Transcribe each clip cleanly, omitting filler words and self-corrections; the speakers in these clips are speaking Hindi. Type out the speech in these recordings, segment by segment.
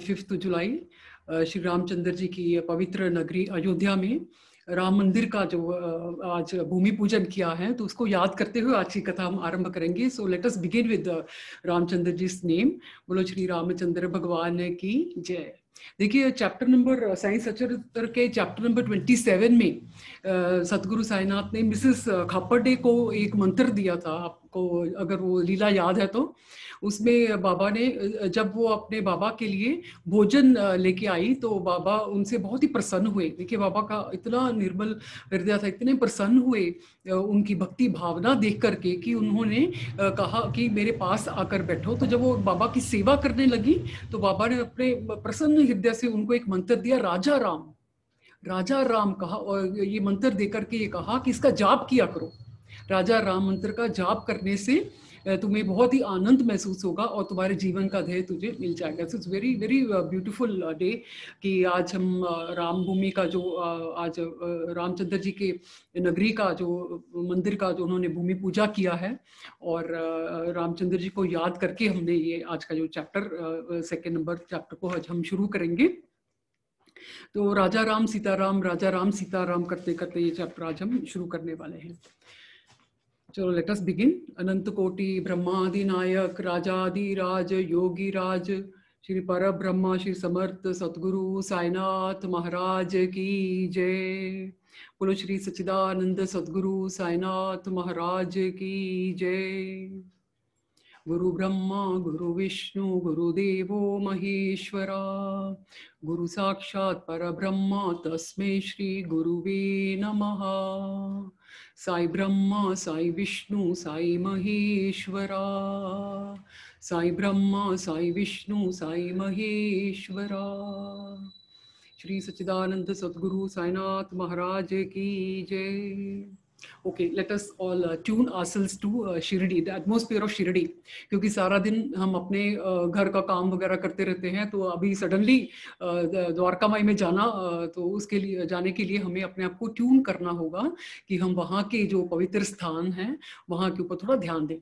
25 जुलाई श्री रामचंद्र जी की पवित्र नगरी अयोध्या में राम मंदिर का जो आज भूमि पूजन किया है, तो उसको याद करते हुए आज की कथा हम आरंभ करेंगे। So let us begin with Ramchandra ji name. बोलो श्री रामचंद्र भगवान की जय। देखिए, चैप्टर नंबर साईं सचरित्र के चैप्टर नंबर 27 में सतगुरु साईनाथ ने मिसेस खापड़े को एक मंत्र दिया था। आपको अगर वो लीला याद है तो उसमें बाबा ने, जब वो अपने बाबा के लिए भोजन लेके आई तो बाबा उनसे बहुत ही प्रसन्न हुए। देखिए, बाबा का इतना निर्मल हृदय था, इतने प्रसन्न हुए उनकी भक्ति भावना देख करके कि उन्होंने कहा कि मेरे पास आकर बैठो। तो जब वो बाबा की सेवा करने लगी तो बाबा ने अपने प्रसन्न हृदय से उनको एक मंत्र दिया, राजा राम। राजा राम कहा, और ये मंत्र देकर के ये कहा कि इसका जाप किया करो। राजा राम मंत्र का जाप करने से तुम्हें बहुत ही आनंद महसूस होगा और तुम्हारे जीवन का ध्येय तुझे मिल जाएगा। It's very very beautiful day कि आज हम राम भूमि का जो आज रामचंद्र जी के नगरी का जो मंदिर का जो उन्होंने भूमि पूजा किया है, और रामचंद्र जी को याद करके हमने ये आज का जो चैप्टर सेकेंड नंबर चैप्टर को आज हम शुरू करेंगे। तो राजा राम सीताराम करते करते ये चैप्टर आज हम शुरू करने वाले हैं। चलो लेट अस बिगिन। अनंत कोटि ब्रह्मादि नायक राजादि राज योगी राज श्री पर ब्रह्मा श्री समर्थ सतगुरु साईनाथ महाराज की जय। बोलो श्री सच्चिदानंद सतगुरु साईनाथ महाराज की जय। गुरु ब्रह्मा गुरु विष्णु गुरुदेवो महेश्वरा गुरु साक्षात् परब्रह्म तस्मै श्री गुरुवे नमः। साई ब्रह्मा साई विष्णु साई महेश्वरा, साई ब्रह्मा साई विष्णु साई महेश्वरा। श्री सच्चिदानंद सद्गुरु साईनाथ महाराज की जय। Okay, let us all tune ourselves to Shirdi, the atmosphere of Shirdi. क्योंकि सारा दिन हम अपने घर का काम वगैरह करते रहते हैं, तो अभी सडनली द्वारका माई में जाना, तो उसके लिए जाने के लिए हमें अपने आप को ट्यून करना होगा कि हम वहाँ के जो पवित्र स्थान हैं वहाँ के ऊपर थोड़ा ध्यान दें।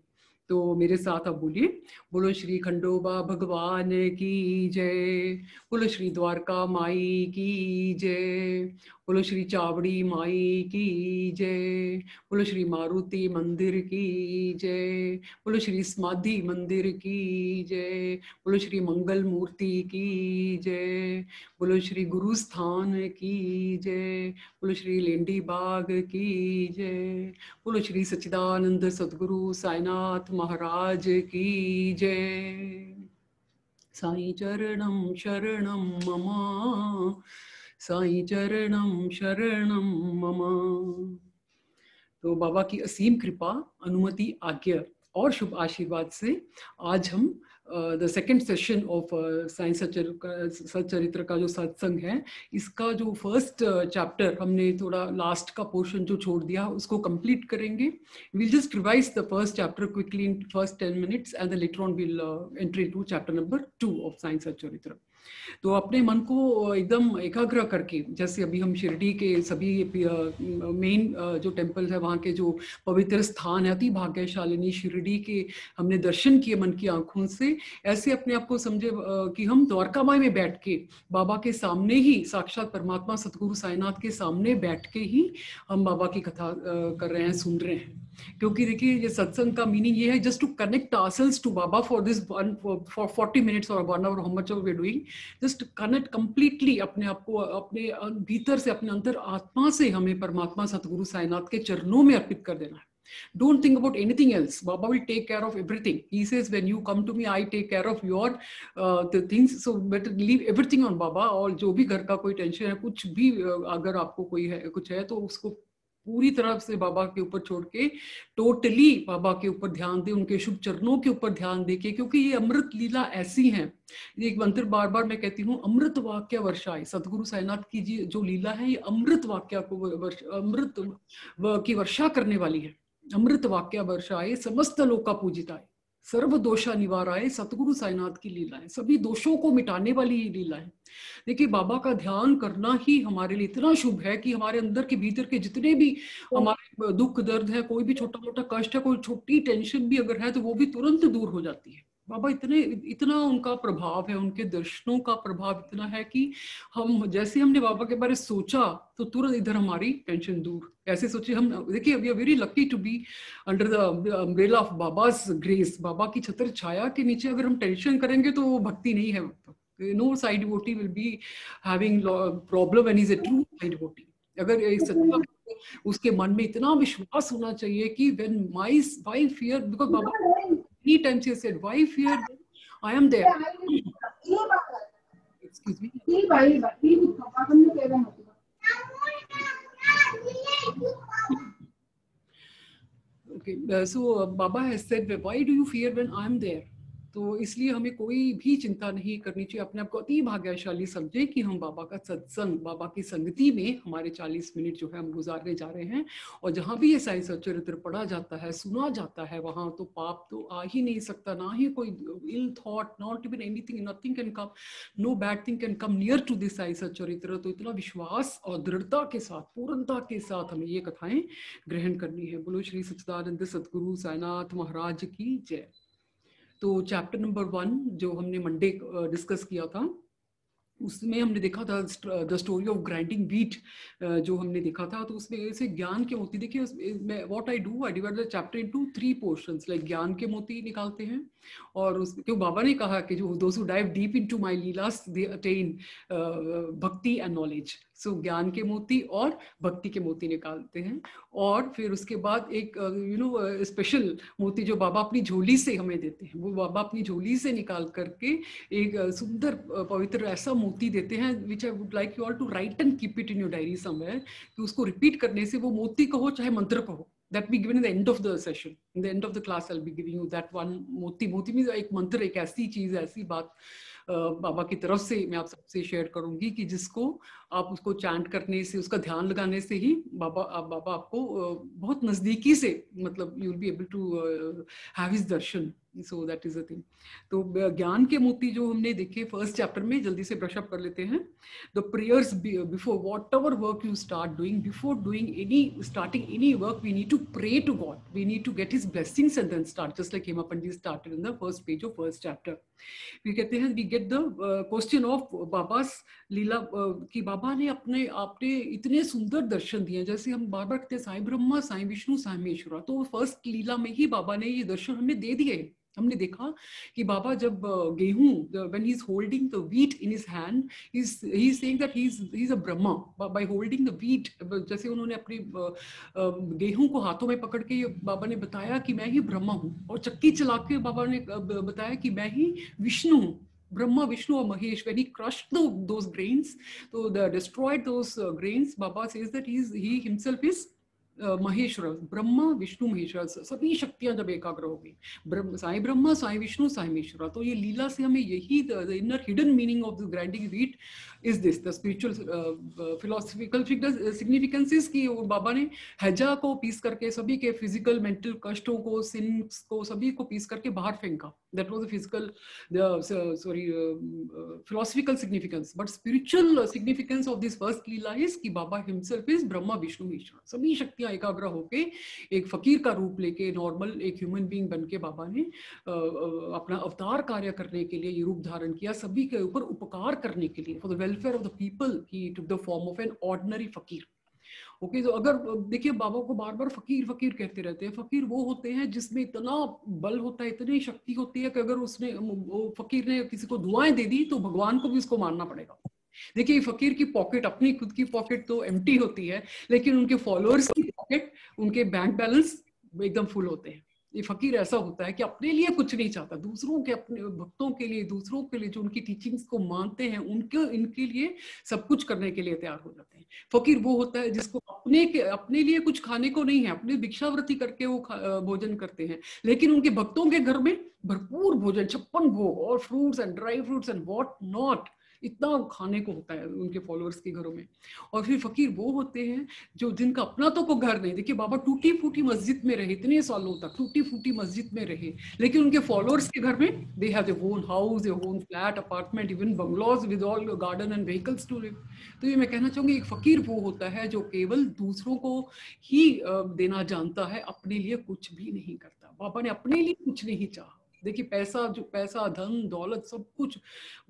तो मेरे साथ आप बोलिए, बोलो श्री खंडोबा भगवान की जय, बोलो श्री द्वारका माई की जय, बोलो श्री चावड़ी माई की जय, बोलो श्री मारुति मंदिर की जय, बोलो श्री समाधि मंदिर की जय, बोलो श्री मंगल मूर्ति की जय, बोलो श्री गुरु स्थान की जय, बोलो श्री लेंडी बाग की जय, बोलो श्री सच्चिदानंद सद्गुरु साईनाथ महाराज की जय। साई चरणम शरणम मम, साई चरणम शरणम मम। तो बाबा की असीम कृपा, अनुमति, आज्ञा और शुभ आशीर्वाद से आज हम the second session of Sai Satcharitra का जो सत्संग है, इसका जो फर्स्ट चैप्टर हमने थोड़ा लास्ट का पोर्शन जो छोड़ दिया उसको कंप्लीट करेंगे। We'll just revise the first chapter quickly in first 10 minutes and then later on we'll enter into chapter number 2 of Sai Satcharitra. तो अपने मन को एकदम एकाग्र करके, जैसे अभी हम शिरडी के सभी मेन जो टेम्पल है वहाँ के जो पवित्र स्थान है, अति भाग्यशालिनी शिरडी के हमने दर्शन किए मन की आंखों से, ऐसे अपने आप को समझे कि हम द्वारका माई में बैठ के बाबा के सामने ही, साक्षात परमात्मा सतगुरु साईनाथ के सामने बैठ के ही हम बाबा की कथा कर रहे हैं, सुन रहे हैं। क्योंकि देखिए, ये सत्संग का मीनिंग ये है just to connect ourselves to Baba for this for 40 minutes और 1 hour, how much we are doing, just connect completely अपने आप को, अपने भीतर से, अपने अंतर आत्मा से हमें परमात्मा सतगुरु साईनाथ के चरणों में अर्पित कर देना है। Don't think about anything else. Baba will take care of everything. He says, when you come to me, I take care of your the things. So better leave everything on Baba. और जो भी घर का कोई टेंशन है, कुछ भी अगर आपको कोई है, कुछ है, तो उसको पूरी तरह से बाबा के ऊपर छोड़ के टोटली बाबा के ऊपर ध्यान दे, उनके शुभ चरणों के ऊपर ध्यान दे के, क्योंकि ये अमृत लीला ऐसी है। एक मंत्र बार बार मैं कहती हूँ, अमृत वाक्य वर्षाए। सतगुरु साईनाथ की जो लीला है, ये अमृत वाक्य को अमृत की वर्षा करने वाली है। अमृत वाक्य वर्षाए समस्त लोका पूजिताए, सर्व दोषा निवाराए। सतगुरु साईनाथ की लीला है, सभी दोषों को मिटाने वाली ये लीला है। देखिए, बाबा का ध्यान करना ही हमारे लिए इतना शुभ है कि हमारे अंदर के भीतर के जितने भी हमारे दुख दर्द है, कोई भी छोटा मोटा कष्ट है, कोई छोटी टेंशन भी अगर है, तो वो भी तुरंत दूर हो जाती है। बाबा इतना उनका प्रभाव है, उनके दर्शनों का प्रभाव इतना है कि हम जैसे हमने बाबा के बारे में सोचा तो तुरंत इधर हमारी टेंशन दूर। ऐसे सोचिए हम, देखिए we are very lucky to be under the umbrella of Baba's grace. Baba की छत्र छाया के नीचे अगर हम टेंशन करेंगे तो वो भक्ति नहीं है। No Sai devotee will be having problem when he is a true Sai devotee. अगर एक सच्चा, उसके मन में इतना विश्वास होना चाहिए कि when my fear, because Baba many times he said, why fear? I am there. Excuse me. Okay, so Baba has said, why do you fear when I am there? तो इसलिए हमें कोई भी चिंता नहीं करनी चाहिए। अपने आप को अति भाग्यशाली समझे कि हम बाबा का सत्संग, बाबा की संगति में हमारे 40 मिनट जो है हम गुजारने जा रहे हैं। और जहाँ भी ये साईं सच्चरित्र पढ़ा जाता है, सुना जाता है, वहाँ तो पाप तो आ ही नहीं सकता, ना ही कोई ill thought, not even anything, nothing can come, no bad thing can come near to this Sai Satcharitra. तो इतना विश्वास और दृढ़ता के साथ, पूर्णता के साथ हमें ये कथाएं ग्रहण करनी है। बोलो श्री सच्चिदानंद सदगुरु साईनाथ महाराज की जय। तो चैप्टर नंबर 1 जो हमने मंडे डिस्कस किया था, उसमें हमने देखा था the story of grinding wheat, जो हमने देखा था। तो उसमें ऐसे ज्ञान के मोती, देखिए उसमें what I do, I divide the chapter into 3 portions. Like ज्ञान के मोती निकालते हैं, और उस क्यों बाबा ने कहा कि जो those who dive deep into my leelas they attain भक्ति एंड नॉलेज। सो ज्ञान के मोती और भक्ति के मोती निकालते हैं। और फिर उसके बाद एक स्पेशल मोती जो बाबा अपनी झोली से हमें देते हैं, वो बाबा अपनी झोली से निकाल करके एक सुंदर पवित्र ऐसा मोती देते हैं, which I would like you all to write and keep it in your diary somewhere, कि उसको रिपीट करने से वो मोती कहो चाहे मंत्र कहो, that be given in the end of the session, in the end of the class I'll be giving you that one मोती means एक मंत्र, एक ऐसी चीज, ऐसी बात बाबा की तरफ से मैं आप सबसे शेयर करूंगी कि जिसको आप उसको चैंट करने से, उसका ध्यान लगाने से ही बाबा आपको बहुत नजदीकी से, मतलब you will be able to have his darshan. So that is a thing. तो ज्ञान के मोती जो हमने देखे फर्स्ट चैप्टर में, जल्दी से ब्रश अप कर लेते हैं। The prayers before whatever work you start doing, before doing any starting any work, we need to pray to God, we need to get his blessings and then start, just like Hema Pandit started in the first page of first chapter. We कहते हैं, we get the question of Baba's leela, कि बाबा ने अपने आपने इतने सुंदर दर्शन दिए, जैसे हम बार बार कहते हैं साईं ब्रह्मा, साईं विष्णु, साईं महेश्वरा। तो फर्स्ट लीला में ही बाबा ने ये दर्शन हमें दे दिए। हमने देखा कि बाबा जब गेहूं, when he is holding the wheat in his hand, he is saying that he is a Brahma by holding the wheat। जैसे उन्होंने अपने गेहूं को हाथों में पकड़ के ये बाबा ने बताया कि मैं ही ब्रह्मा हूँ, और चक्की चला के बाबा ने बताया कि मैं ही विष्णु हूँ, Brahma, Vishnu or Mahesh. When he crushed those grains, so destroyed those grains, Baba says that he himself is Maheshwar, Brahma Vishnu Maheshwar, सभी शक्तियां जब एकाग्र हो गई, साईं ब्रह्मा, साईं विष्णु, साईं महेश्वर। तो ये लीला से हमें यही the inner hidden meaning of the grinding wheat is this, the spiritual philosophical significance is कि बाबा ने हैजा को पीस करके सभी के फिजिकल मेंटल कष्टों को, सिंस को, सभी को पीस करके बाहर फेंका। That was the physical philosophical significance, but spiritual significance of this first Leela is कि बाबा himself is ब्रह्मा विष्णु महेश्वर। सभी शक्तियां एकाग्र होके एक फकीर का रूप लेके, नॉर्मल एक ह्यूमन बीइंग बनके बाबा ने अपना अवतार कार्य करने के लिए ये रूप धारण किया, सभी के ऊपर उपकार करने के लिए, for the welfare of the people he took the form of an ordinary फकीर। ओके, तो अगर देखिए बाबा को बार बार फकीर फकीर कहते रहते हैं। फकीर वो होते हैं जिसमें इतना बल होता है, इतनी शक्ति होती है कि अगर उसने, फकीर ने किसी को दुआएं दे दी तो भगवान को भी उसको मानना पड़ेगा। देखिए फकीर की पॉकेट, अपनी खुद की पॉकेट तो एम्प्टी होती है, लेकिन उनके फॉलोअर्स की पॉकेट, उनके बैंक बैलेंस एकदम फुल होते हैं। ये फकीर ऐसा होता है कि अपने लिए कुछ नहीं चाहता, दूसरों के, अपने भक्तों के लिए, दूसरों के लिए जो उनकी टीचिंग्स को मानते हैं, इनके लिए सब कुछ करने के लिए तैयार हो जाते हैं। फकीर वो होता है जिसको अपने लिए कुछ खाने को नहीं है, अपनी भिक्षावृत्ति करके वो भोजन करते हैं, लेकिन उनके भक्तों के घर में भरपूर भोजन, 56 भोग और fruits and dry fruits and what not, इतना खाने को होता है उनके फॉलोअर्स के घरों में। और फिर फकीर वो होते हैं जो जिनका अपना तो को घर नहीं। देखिए बाबा टूटी फूटी मस्जिद में रहे, इतने सालों तक टूटी फूटी मस्जिद में रहे, लेकिन उनके फॉलोअर्स के घर में they have their own house, their own flat, apartment, even bungalows with all garden and vehicles to live. तो ये मैं कहना चाहूंगी, एक फकीर वो होता है जो केवल दूसरों को ही देना जानता है, अपने लिए कुछ भी नहीं करता। बाबा ने अपने लिए कुछ नहीं चाहा, देखिए पैसा, जो पैसा, धन दौलत, सब कुछ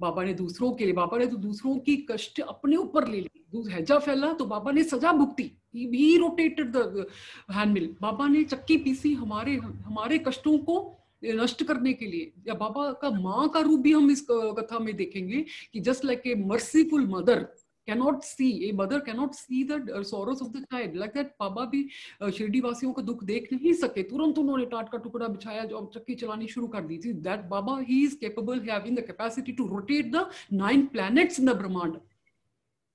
बाबा ने दूसरों के लिए, बाबा ने तो दूसरों की कष्ट अपने ऊपर ले ली। हैजा फैला तो बाबा ने सजा भुगती। ही रोटेटेड द हैंडमिल। बाबा ने चक्की पीसी हमारे हमारे कष्टों को नष्ट करने के लिए। या बाबा का माँ का रूप भी हम इस कथा में देखेंगे कि just like a merciful mother cannot see, a mother cannot see the sorrows of the child, like that बाबा भी शिरडी वासियों का दुख देख नहीं सके, तुरंत उन्होंने टाट का टुकड़ा बिछाया जो चक्की चलानी शुरू कर दी थी। That Baba, he is capable, having the capacity to rotate the 9 planets in the Brahmanda,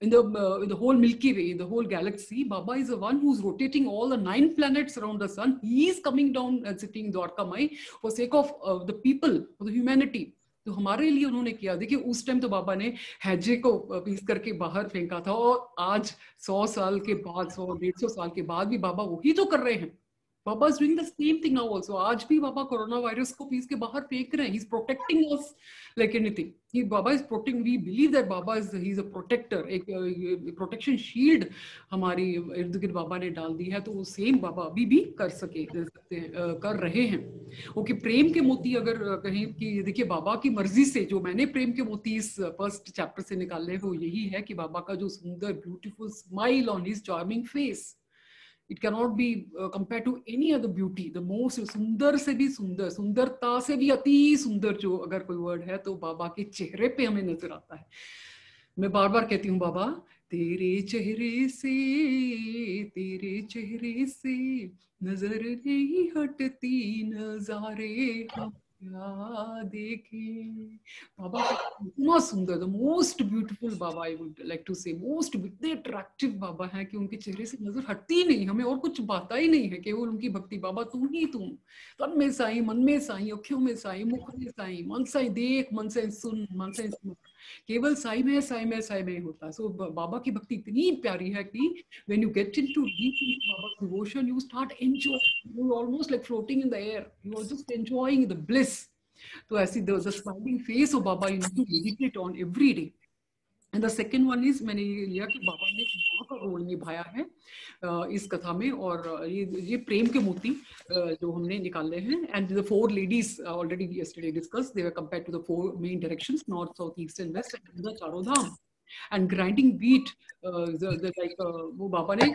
in the whole Milky Way, the whole galaxy. Baba is the one who's rotating all the 9 planets around the sun. He is coming down and sitting in Dwarka Mai for sake of the people, for the humanity. तो हमारे लिए उन्होंने किया। देखिए उस टाइम तो बाबा ने हैजे को पीस करके बाहर फेंका था, और आज 100 साल के बाद, 100-150 साल के बाद भी बाबा वही तो कर रहे हैं। Baba is doing the same thing now also. आज भी बाबा कोरोना वायरस को पीस के बाहर फेंक रहे हैं। He is protecting us like anything. He Baba is protecting, we believe that Baba is, he is a protector. एक प्रोटेक्शन शील्ड हमारी इर्द गिर्द बाबा ने डाल दी है, तो वो सेम बाबा अभी भी कर सकते हैं, कर रहे हैं। ओके, प्रेम के मोती अगर कहें कि देखिए बाबा की मर्जी से जो मैंने प्रेम के मोती इस फर्स्ट चैप्टर से निकाले वो यही है कि बाबा का जो सुंदर beautiful smile on his charming face, it cannot be compared to any other beauty. The most सुंदर से भी सुंदर, सुंदरता से भी अति सुंदर जो अगर कोई वर्ड है तो बाबा के चेहरे पे हमें नजर आता है। मैं बार बार कहती हूँ बाबा तेरे चेहरे से नजर नहीं हटती, नजारे हम क्या देखें। बाबा इतना सुंदर, the most beautiful Baba, I would like to say most, इतने अट्रैक्टिव बाबा हैं कि उनके चेहरे से नजर हटती ही नहीं, हमें और कुछ बात ही नहीं है, केवल उनकी भक्ति। बाबा तुम ही तुम, तन में साई, मन में साई, अखियों में साई, मुख में साई, मन साई देख, मन से सुन, मन से सुन, केवल साई में, साई में, साई में होता है। सो बाबा की भक्ति इतनी प्यारी है कि when you get into deep into Baba's devotion, you start enjoying, you're almost like floating in the air, you are just enjoying the bliss. तो ऐसी the smiling face of Baba you need to meditate on every day. And the second one is, मैंने ये लिया कि बाबा ने माँ का रोल निभाया है इस कथा में, और ये प्रेम के मोती जो हमने निकाले हैं। And the 4 ladies already yesterday discussed, they were compared to the 4 main directions, north, south, east and west, and the चारों धाम। And grinding wheat, like वो बाबा ने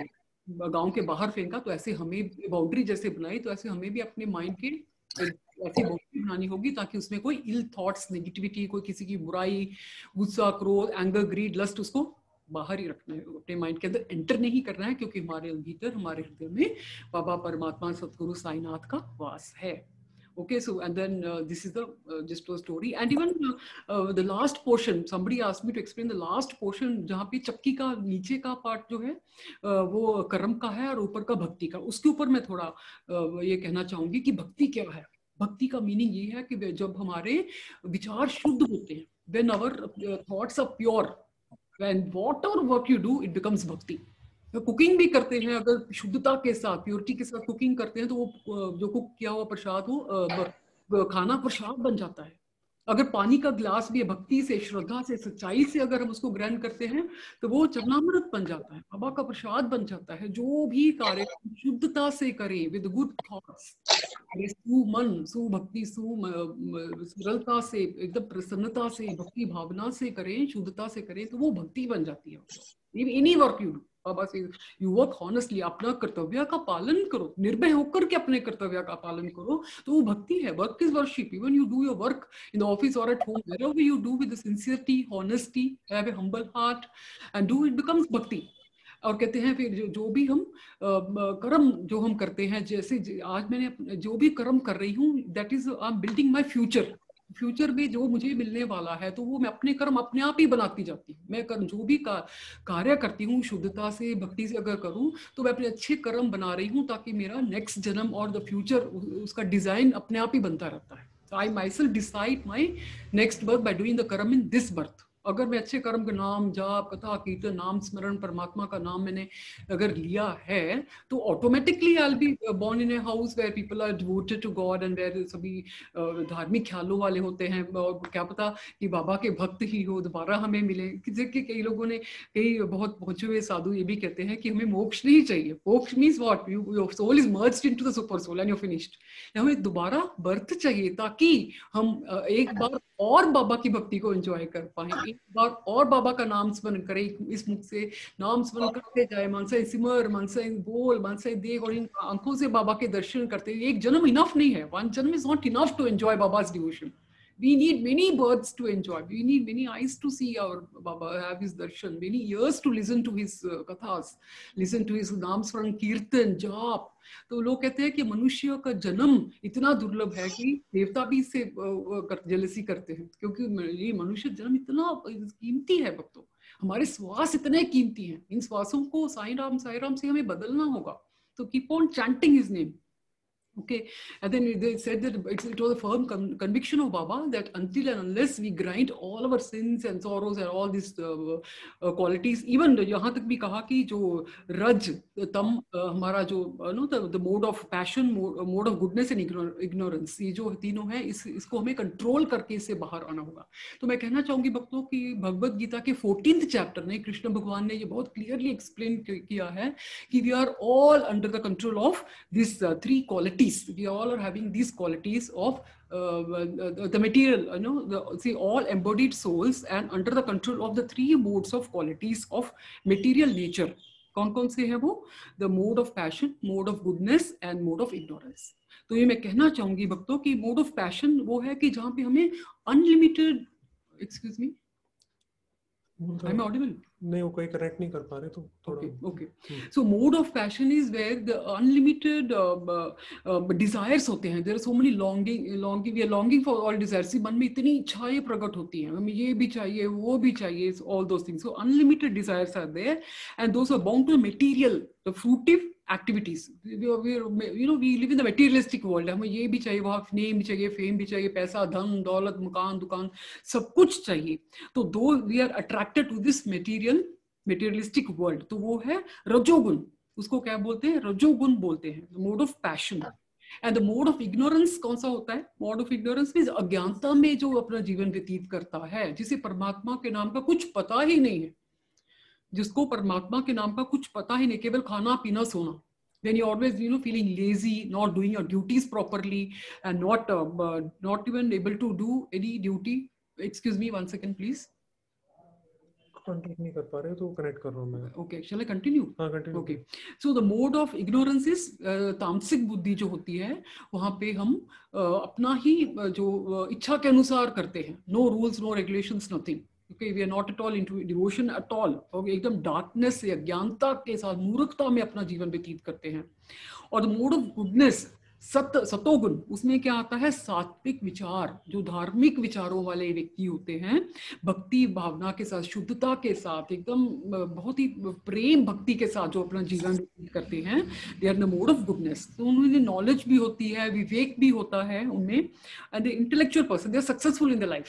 गांव के बाहर फेंका, तो ऐसे हमें बाउंड्री जैसे बनाई, तो ऐसे हमें भी अपने माइंड के ऐसी बाउंड्री बनानी होगी ताकि उसमें कोई इल थॉट्स, नेगेटिविटी, कोई किसी की बुराई, गुस्सा, क्रोध, एंगर, ग्रीड, लस्ट, उसको बाहर ही रखना है, अपने माइंड के अंदर एंटर नहीं करना है, क्योंकि हमारे भीतर, हमारे हृदय में बाबा परमात्मा सतगुरु साईनाथ का वास है। Okay, so and then this is the just a story, and even the last portion, somebody asked me to explain the last portion, जहाँ पे चक्की का नीचे का पार्ट जो है वो कर्म का है और ऊपर का भक्ति का। उसके ऊपर मैं थोड़ा ये कहना चाहूंगी कि भक्ति क्या है। भक्ति का मीनिंग ये है कि जब हमारे विचार शुद्ध होते हैं, when our thoughts are pure, when whatever work you do, it becomes भक्ति। कुकिंग भी करते हैं, अगर शुद्धता के साथ, प्योरिटी के साथ कुकिंग करते हैं, तो वो जो कुक किया हुआ प्रसाद हो, खाना प्रसाद बन जाता है। अगर पानी का गिलास भी भक्ति से, श्रद्धा से, सच्चाई से अगर हम उसको ग्रहण करते हैं तो वो चरणामृत बन जाता है, बाबा का प्रसाद बन जाता है। जो भी कार्य शुद्धता से करें, विद गुड थॉट्स, सुमन, सुभक्ति, सरलता से, एकदम प्रसन्नता से, भक्ति भावना से करें, शुद्धता से करें, तो वो भक्ति बन जाती है। एनी वर्क यू डू, बाबा से यू वर्क हॉनेस्टली, अपना कर्तव्य का पालन करो, निर्भय होकर के अपने कर्तव्य का पालन करो, तो वो भक्ति है। Work is worship. Even you do your work in the office और at home, wherever you do with the sincerity, honesty, have a humble heart and do, it becomes भक्ति। और कहते हैं फिर जो भी हम कर्म जो हम करते हैं, जैसे आज मैंने जो भी कर्म कर रही हूँ, that is I am building my future. Future में जो मुझे मिलने वाला है, तो वो मैं अपने कर्म अपने आप ही बनाती जाती हूँ। मैं कर्म जो भी कार्य करती हूँ शुद्धता से, भक्ति से अगर करूँ, तो मैं अपने अच्छे कर्म बना रही हूँ, ताकि मेरा नेक्स्ट जन्म और द फ्यूचर, उसका डिजाइन अपने आप ही बनता रहता है। So I myself decide my next birth by doing the कर्म in this birth. अगर मैं अच्छे कर्म का नाम जाप कथा कीर्तन नाम स्मरण परमात्मा का नाम मैंने अगर लिया है तो automatically I will be born in a house where people are devoted to God and where सभी धार्मिक ख्यालों वाले होते हैं, और क्या पता कि बाबा के भक्त ही हो दोबारा हमें मिले। कई लोगों ने, कई बहुत पहुंचे हुए साधु ये भी कहते हैं कि हमें मोक्ष नहीं चाहिए। मोक्ष means what, your soul is merged into the super soul and you finished. हमें दोबारा बर्थ चाहिए ताकि हम एक बार और बाबा की भक्ति को एंजॉय कर पाए, एक बार और बाबा का नाम स्मरण करें, इस मुख से नाम स्मरण करते जाए, मन से सिमर, मन से बोल, मन से देख, और इन आंखों से बाबा के दर्शन करते। एक जन्म इनफ नहीं है, one janam is not enough to enjoy Baba's devotion. We need many births to enjoy. We need many eyes to see our Baba, have his darshan, many ears to listen to his kathas, listen to his नाम स्मरण कीर्तन जाप। तो लोग कहते हैं कि मनुष्य का जन्म इतना दुर्लभ है कि देवता भी इससे जेलसी करते हैं, क्योंकि ये मनुष्य जन्म इतना कीमती है भक्तों। हमारे श्वास इतने कीमती हैं, इन श्वासों को साईं राम से हमें बदलना होगा। तो keep on chanting his name. Okay, and then they said that it was a firm conviction of Baba that until and unless we grind all our sins and sorrows and all these qualities, even यहाँ तक भी कहा कि जो रज तम हमारा जो the mode of passion, mode of goodness and ignorance, ये जो तीनों हैं, इसको हमें कंट्रोल करके इससे बाहर आना होगा। तो मैं कहना चाहूंगी भक्तों कि भगवद गीता के 14th चैप्टर में कृष्ण भगवान ने ये बहुत क्लियरली एक्सप्लेन किया है कि we are all under the control of this 3 qualities. We all are having these qualities of the material, all embodied souls, and under the control of the 3 modes of qualities of material nature. कौन से हैं वो? The mode of passion, mode of goodness and mode of ignorance. तो ये मैं कहना चाहूंगी भक्तों कि mode of passion वो है कि जहां पे हमें unlimited, excuse me, I'm audible? नहीं, वो कोई कनेक्ट नहीं कर पा रहे तो थोड़ा। Okay. So mode of passion is where the unlimited desires होते हैं. There are so many longing. We are longing for all desires. मन में इतनी इच्छाएं प्रकट होती हैं, हमें ये भी चाहिए, वो भी चाहिए, all those things. So unlimited desires are there, and those are bound to material, the fruitive activities. We live in the materialistic world. हमें ये भी चाहिए, वहाँ नेम भी चाहिए, फेम भी चाहिए, पैसा, धन, दौलत, मकान, दुकान, सब कुछ चाहिए। तो though we are attracted to this materialistic world, तो वो है रजोगुण। उसको क्या बोलते हैं? रजोगुण बोलते हैं, the mode of passion. And the mode of ignorance कौन सा होता है? Mode of ignorance means अज्ञानता में जो अपना जीवन व्यतीत करता है, जिसे परमात्मा के नाम का कुछ पता ही नहीं है, जिसको परमात्मा के नाम का कुछ पता ही नहीं, केवल खाना पीना सोना। When you always feeling lazy, not doing your duties properly, and not even able to do any duty. Excuse me, 1 second please. Connect नहीं कर पा रहे तो कनेक्ट कर रहा हूं मैं। Okay, shall I continue? हाँ, continue. Okay. So the mode of ignorance is तामसिक बुद्धि जो होती है, वहाँ पे हम अपना ही जो इच्छा के अनुसार करते हैं, no rules, no regulations, nothing. Okay, we are not at all into devotion at all. Okay, एकदम darkness से, अज्ञानता के साथ, मूर्खता में अपना जीवन व्यतीत करते हैं। और the mode of goodness, सतोगुण, उसमें क्या आता है? सात्विक विचार, जो धार्मिक विचारों वाले व्यक्ति होते हैं, भक्ति भावना के साथ, शुद्धता के साथ, एकदम बहुत ही प्रेम भक्ति के साथ जो अपना जीवन करते हैं, they are the mode of goodness. तो उन्हें नॉलेज भी होती है, विवेक भी होता है उनमें, and the intellectual person, they are successful in the life,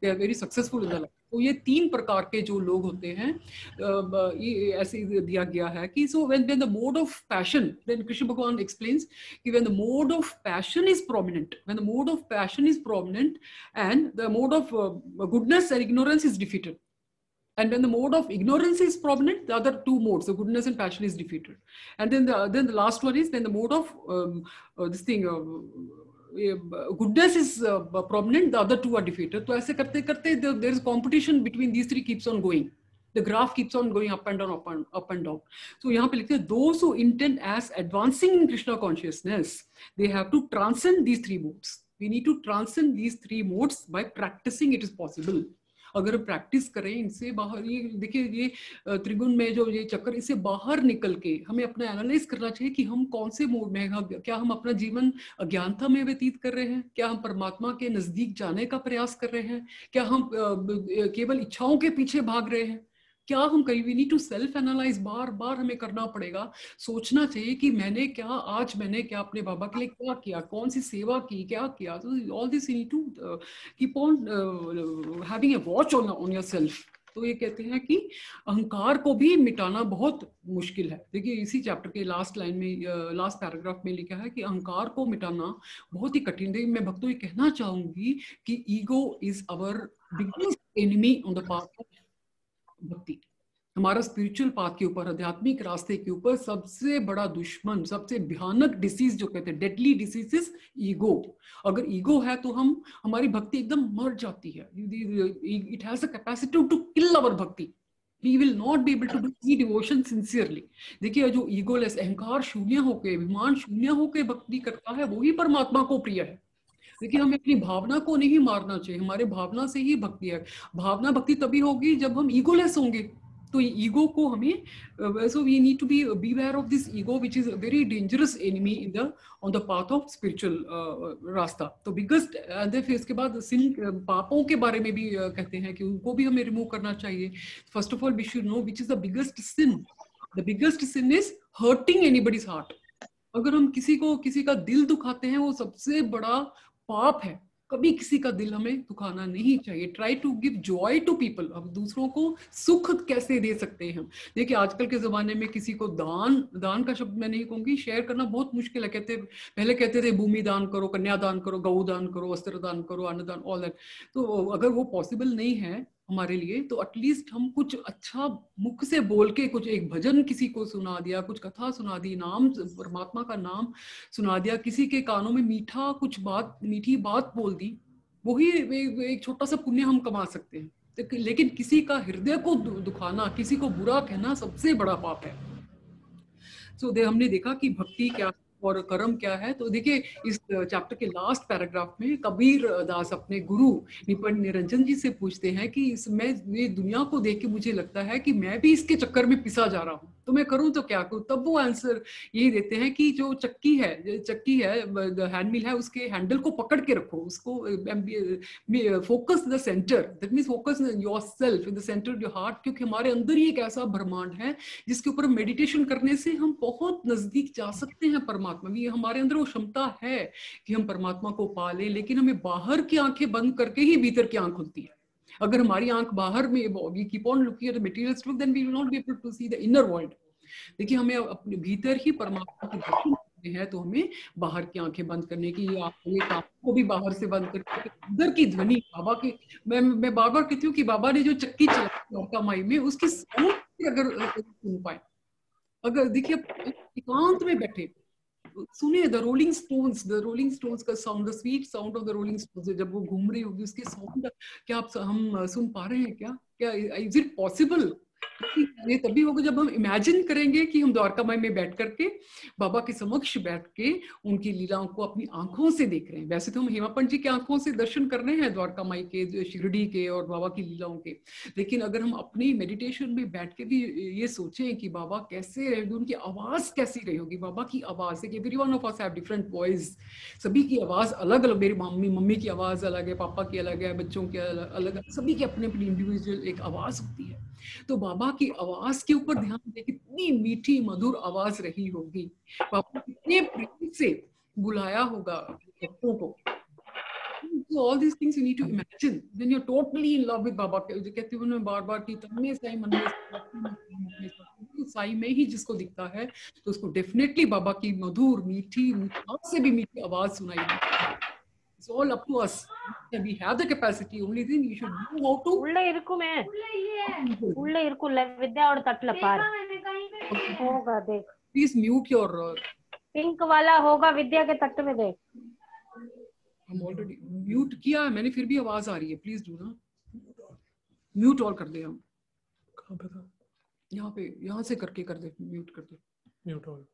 they are very successful in the life. तो ये 3 प्रकार के जो लोग होते हैं, ये ऐसे दिया गया है कि so when the mode of passion, then Krishna Bhagavan explains कि when the mode of passion is prominent, and the mode of goodness and ignorance is defeated, and when the mode of ignorance is prominent, the other 2 modes, the goodness and passion, is defeated, and then the last one is when the mode of goodness is prominent, the other 2 are defeated. तो ऐसे करते करते there is competition between these 3 keeps on going. The graph keeps on going up and down, up and down. So यहाँ पे लिखते हैं those who intend as advancing in Krishna consciousness, they have to transcend these 3 modes. We need to transcend these 3 modes by practicing. It is possible. अगर प्रैक्टिस करें इनसे बाहर, ये देखिए ये त्रिगुण में जो ये चक्कर, इससे बाहर निकल के हमें अपना एनालाइज करना चाहिए कि हम कौन से मोड में हैं। क्या हम अपना जीवन अज्ञानता में व्यतीत कर रहे हैं? क्या हम परमात्मा के नजदीक जाने का प्रयास कर रहे हैं? क्या हम केवल इच्छाओं के पीछे भाग रहे हैं? क्या हम कहीं, we need to self analyze, बार बार हमें करना पड़ेगा, सोचना चाहिए कि मैंने क्या, आज मैंने क्या अपने बाबा के लिए क्या किया, कौन सी सेवा की, क्या किया। तो all this you need to keep on having a watch on yourself. तो ये कहते हैं कि अहंकार को भी मिटाना बहुत मुश्किल है। देखिए इसी चैप्टर के लास्ट लाइन में, लास्ट पैराग्राफ में लिखा है कि अहंकार को मिटाना बहुत ही कठिन है। मैं भक्तों ये कहना चाहूंगी कि ego is our biggest enemy on the path of भक्ति। हमारा स्पिरिचुअल पाथ के ऊपर, आध्यात्मिक रास्ते के ऊपर सबसे बड़ा दुश्मन, सबसे भयानक डिसीज जो कहते हैं, डेडली डिसीज इज ईगो। अगर ईगो है तो हमारी भक्ति एकदम मर जाती है। It has a capacity to kill our bhakti. We will not be able to do any devotion sincerely. देखिए जो ईगोलेस, अहंकार शून्य होके, अभिमान शून्य होके भक्ति करता है, वही परमात्मा को प्रिय है। देखिए हमें अपनी भावना को नहीं मारना चाहिए, हमारे भावना से ही भक्ति है। भावना भक्ति तभी होगी जब हम ईगोलेस होंगे। तो ईगो को हमें, so we need to be beware of this ego which is a very dangerous enemy in the on the path of spiritual rasta. तो बिगेस्ट, फिर इसके बाद सिन, पापों के बारे में भी कहते हैं कि उनको भी हमें रिमूव करना चाहिए। First of all we should know which is the biggest sin. The biggest sin is hurting anybody's heart. अगर हम किसी का दिल दुखाते हैं, वो सबसे बड़ा पाप है। कभी किसी का दिल हमें दुखाना नहीं चाहिए। Try to give joy to people. अब दूसरों को सुख कैसे दे सकते हैं। देखिए आजकल के जमाने में किसी को दान का शब्द मैं नहीं कहूंगी, शेयर करना बहुत मुश्किल है। पहले कहते थे भूमि दान करो, कन्या दान करो, गौ दान करो, वस्त्र दान करो, अन्न दान, ऑल दैट। तो अगर वो पॉसिबल नहीं है हमारे लिए, तो एटलीस्ट हम कुछ अच्छा मुख से बोल के, कुछ एक भजन किसी को सुना दिया, कुछ कथा सुना दी, नाम, परमात्मा का नाम सुना दिया, किसी के कानों में मीठा कुछ बात, मीठी बात बोल दी, वही एक छोटा सा पुण्य हम कमा सकते हैं। लेकिन किसी का हृदय को दुखाना, किसी को बुरा कहना सबसे बड़ा पाप है। सो हमने देखा कि भक्ति क्या और कर्म क्या है। तो देखिए इस चैप्टर के लास्ट पैराग्राफ में कबीर दास अपने गुरु निपट निरंजन जी से पूछते हैं कि मैं ये दुनिया को देख के मुझे लगता है कि मैं भी इसके चक्कर में पिसा जा रहा हूँ, तो मैं करूँ तो क्या करूँ। तब वो आंसर यही देते हैं कि जो चक्की है हैंड मिल है, उसके हैंडल को पकड़ के रखो, उसको focus the centre, that means focus yourself in the centre of your heart. क्योंकि हमारे अंदर ही एक ऐसा ब्रह्मांड है जिसके ऊपर मेडिटेशन करने से हम बहुत नजदीक जा सकते हैं परमात्मा। हमारे अंदर वो क्षमता है कि हम परमात्मा को पाले, लेकिन हमें बाहर की आंखें बंद करके ही भीतर की आंख खुलती है। अगर हमारी आंख बाहर में, we keep on looking at the material stuff, then we will not be able to see the inner world. देखिए हमें अपने भीतर ही परमात्मा के दर्शन करने हैं, तो हमें बाहर की आंखें बंद करने की, आंखों को भी बाहर से बंद करके अंदर की ध्वनि बाबा की, मैं बार बार कहती हूँ कि बाबा ने जो चक्की चलाई द्वारका माई में, उसकी साउंड अगर सुन पाए, अगर देखिए एकांत में बैठे सुनिए द रोलिंग स्टोन्स का sound, the sweet sound of the rolling stones, जब वो घूम रही होगी उसकी साउंड, क्या हम सुन पा रहे हैं? क्या इज इट पॉसिबल? ये तभी होगा जब हम इमेजिन करेंगे कि हम द्वारका माई में बैठ करके बाबा के समक्ष बैठ के उनकी लीलाओं को अपनी आंखों से देख रहे हैं। वैसे तो हम हेमापंत जी के आंखों से दर्शन कर रहे हैं द्वारका माई के, शिरडी के और बाबा की लीलाओं के, लेकिन अगर हम अपनी मेडिटेशन में बैठ के भी ये सोचें कि बाबा कैसे रहेंगे, उनकी आवाज कैसी रही होगी, बाबा की आवाज है कि every one of us have different voice, सभी की आवाज अलग अलग, मेरी मम्मी की आवाज अलग है, पापा की अलग है, बच्चों की अलग, सभी की अपनी अपनी इंडिविजुअल एक आवाज होती है। तो बाबा की आवाज के ऊपर ध्यान दें, कितनी मीठी मधुर आवाज रही होगी, बाबा कितने प्रेम से बुलाया होगा भक्तों को। So all these things you need to imagine when you're totally in love with Baba। जो कहती हूँ मैं बार बार की, तन में साई मन में साई में ही जिसको दिखता है, तो उसको डेफिनेटली बाबा की मधुर मीठी मिठास से भी मीठी आवाज सुनाई देती है। It's all up to us. We have the capacity. Only thing you should know how to. उल्ले इरकुल विद्या और तटल पार होगा, देख Please mute your. पिंक वाला होगा विद्या के तट में, देख हम ऑलरेडी म्यूट किया है मैंने, फिर भी आवाज आ रही है। प्लीज डू ना म्यूट ऑल कर दे। हम कहाँ पे था? यहाँ पे, यहाँ से करके कर दे, म्यूट कर दे, mute all.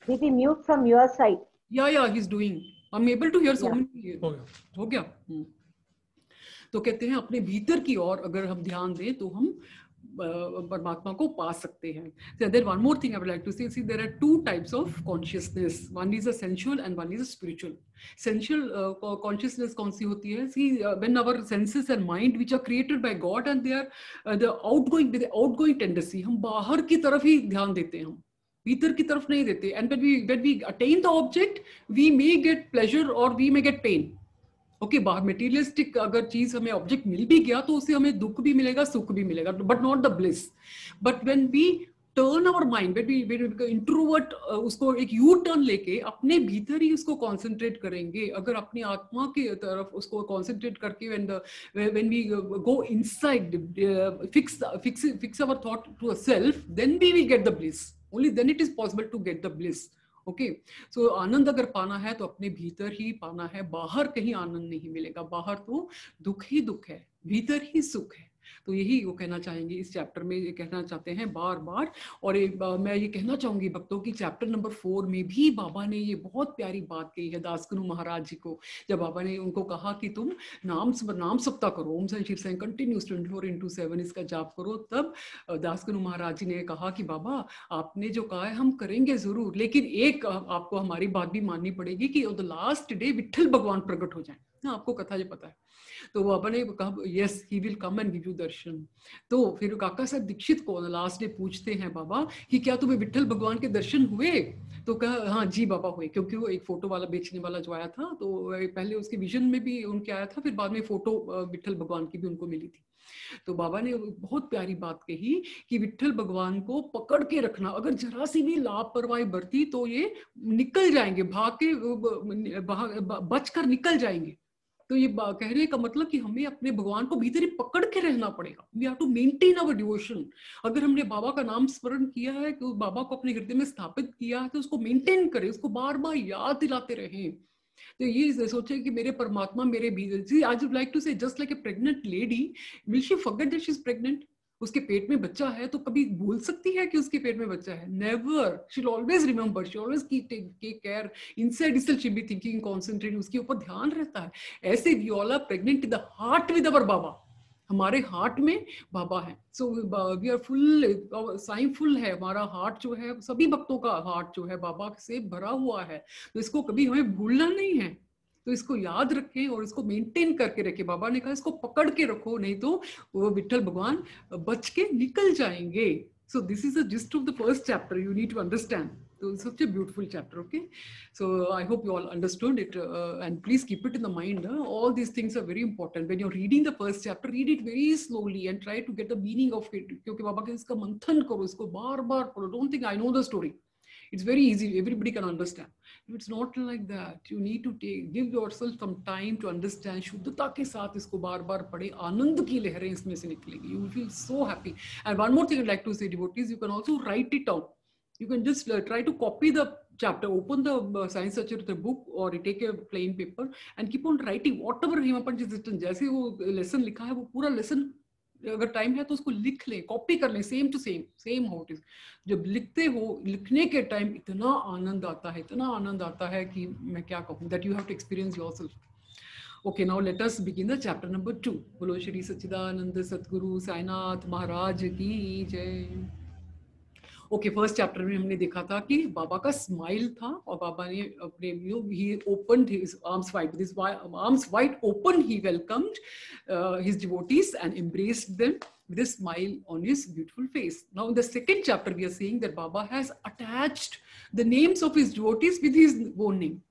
Didi mute from your side. या he is doing, I am able to hear so many. हो गया। तो कहते हैं अपने भीतर की ओर अगर हम ध्यान दें तो हम परमात्मा को पा सकते हैं. So then one more thing I would like to say, see there are two types of consciousness. One is a sensual and one is a spiritual. Sensual consciousness कौन सी होती है? See when our senses and mind which are created by God and they are the outgoing with the outgoing tendency, हम बाहर की तरफ ही ध्यान देते हैं, हम भीतर की तरफ नहीं देते. And when we attain the object, we may get pleasure or we may get pain. Okay बाहर मेटीरियलिस्टिक अगर चीज हमें ऑब्जेक्ट मिल भी गया तो उससे हमें दुख भी मिलेगा, सुख भी मिलेगा, but not the bliss. But when we turn our mind, when we introvert, उसको एक यू टर्न लेके अपने भीतर ही उसको कॉन्सेंट्रेट करेंगे, अगर अपनी आत्मा की तरफ उसको कॉन्सेंट्रेट करके when we go inside, fix our thought to a self, then we will get the bliss. Only then it is possible to get the bliss. Okay so आनंद अगर पाना है तो अपने भीतर ही पाना है, बाहर कहीं आनंद नहीं मिलेगा. बाहर तो दुख ही दुख है, भीतर ही सुख है. तो यही वो कहना चाहेंगे इस चैप्टर में, ये कहना चाहते हैं बार बार. और मैं ये कहना चाहूंगी भक्तों की चैप्टर नंबर 4 में भी बाबा ने ये बहुत प्यारी बात कही है दासगुरु महाराज जी को. जब बाबा ने उनको कहा कि तुम नाम सप्ताह करो, ओम साईं शिव साईं कंटिन्यूस 24/7 इसका जाप करो, तब दासगुरु महाराज जी ने कहा कि बाबा आपने जो कहा है हम करेंगे जरूर, लेकिन एक आपको हमारी बात भी माननी पड़ेगी कि द लास्ट डे विट्ठल भगवान प्रकट हो जाए. आपको कथा ये पता है. तो बाबा ने कहा yes he will come and give you darshan. तो फिर काका साहब दीक्षित को लास्ट डे पूछते हैं बाबा कि क्या तुम्हें विट्ठल भगवान के दर्शन हुए? तो कहा हाँ जी बाबा हुए, क्योंकि वो एक फोटो वाला बेचने वाला जो आया था, तो पहले उसके विजन में भी उनके आया था, फिर बाद में फोटो विट्ठल भगवान की भी उनको मिली थी. तो बाबा ने बहुत प्यारी बात कही कि विट्ठल भगवान को पकड़ के रखना, अगर जरा सी भी लापरवाही बरती तो ये निकल जाएंगे, भाग के बचकर निकल जाएंगे. तो ये कहने का मतलब कि हमें अपने भगवान को भीतर ही पकड़ के रहना पड़ेगा. We have to maintain our devotion. अगर हमने बाबा का नाम स्मरण किया है, तो बाबा को अपने हृदय में स्थापित किया है, तो उसको मेंटेन करें, उसको बार बार याद दिलाते रहें. तो ये सोचे कि मेरे परमात्मा मेरे भीतर. आई वुड लाइक टू से just like a pregnant lady, will she forget that she is pregnant? उसके पेट में बच्चा है तो कभी भूल सकती है कि उसके पेट में बच्चा है? Never. She will always remember, she always take care. Inside she will be thinking, concentrating, उसके ऊपर ध्यान रहता है. ऐसे we all are pregnant in the heart with our Baba. हमारे हार्ट में बाबा है. So we are full, Sai full है. हमारा हार्ट जो है, सभी भक्तों का हार्ट जो है बाबा से भरा हुआ है. तो इसको कभी हमें भूलना नहीं है. तो इसको याद रखें और इसको मेंटेन करके रखें. बाबा ने कहा इसको पकड़ के रखो, नहीं तो वो विट्ठल भगवान बच के निकल जाएंगे. So this is the gist of the first chapter. You need to understand. So it's such a beautiful chapter. Okay, so I hope you all understood it, and please keep it in the mind. All these things are very important. When you're reading the first chapter, read it very slowly and try to get the meaning of it. क्योंकि बाबा के इसका मंथन करो, इसको बार बार पढ़ो. Don't think I know the story. It's very easy, everybody can understand. It's not like that. You need to give yourself some time to understand. शुद्धता के साथ इसको बार बार पढ़े, आनंद की लहरें इसमें से निकलेंगी. You will feel so happy. And one more thing I'd like to say, devotees, you can also write it down. You can just try to copy the chapter, open the Science Satcharitra book or take a plain paper and keep on writing whatever Hemapant has written. जैसे वो lesson लिखा है, वो पूरा lesson अगर टाइम है तो उसको लिख लें, कॉपी कर लें, same to same how it is. जब लिखते हो, लिखने के टाइम इतना आनंद आता है, इतना आनंद आता है कि मैं क्या कहूँ. That you have to experience yourself. Okay, now let us begin the chapter number 2. बोलो श्री सच्चिदानंद सतगुरु साईनाथ महाराज की जय. ओके, फर्स्ट चैप्टर में हमने देखा था कि बाबा का स्माइल था और बाबा ने अपने he opened his arms wide, with his arms wide open he welcomed his devotees and embraced them with a smile on his beautiful face. Now in the second chapter we are seeing that Baba has attached the names of his devotees with his own name.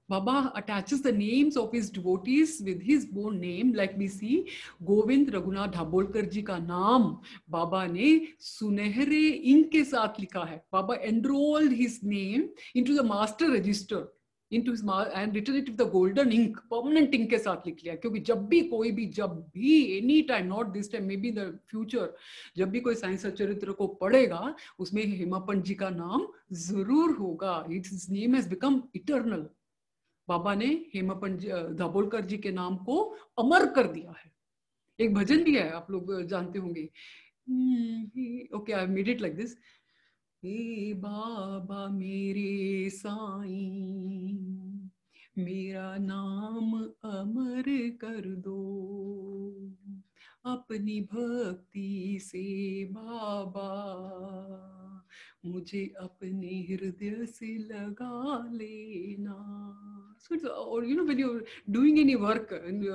Baba attaches the names of his devotees with his own name. Like we see, Govind Raghunath Dabholkar जी का नाम बाबा ने सुनहरे इंक के साथ लिखा है. Baba enrolled his name into the master register, into his and written it with the golden ink, permanent ink के साथ लिख लिया. क्योंकि जब भी कोई भी, जब भी any time, not this time, maybe in the future, जब भी कोई साईं सच्चरित्र को पढ़ेगा, उसमें हेमापंत जी का नाम जरूर होगा. His name has become eternal. बाबा ने हेमापंत दाभोलकर जी के नाम को अमर कर दिया है. एक भजन भी है, आप लोग जानते होंगे. Okay, I made it like this. हे बाबा मेरे साईं, मेरा नाम अमर कर दो. अपनी भक्ति से बाबा मुझे अपने हृदय से लगा लेना. So it's, or you know, when you're doing any work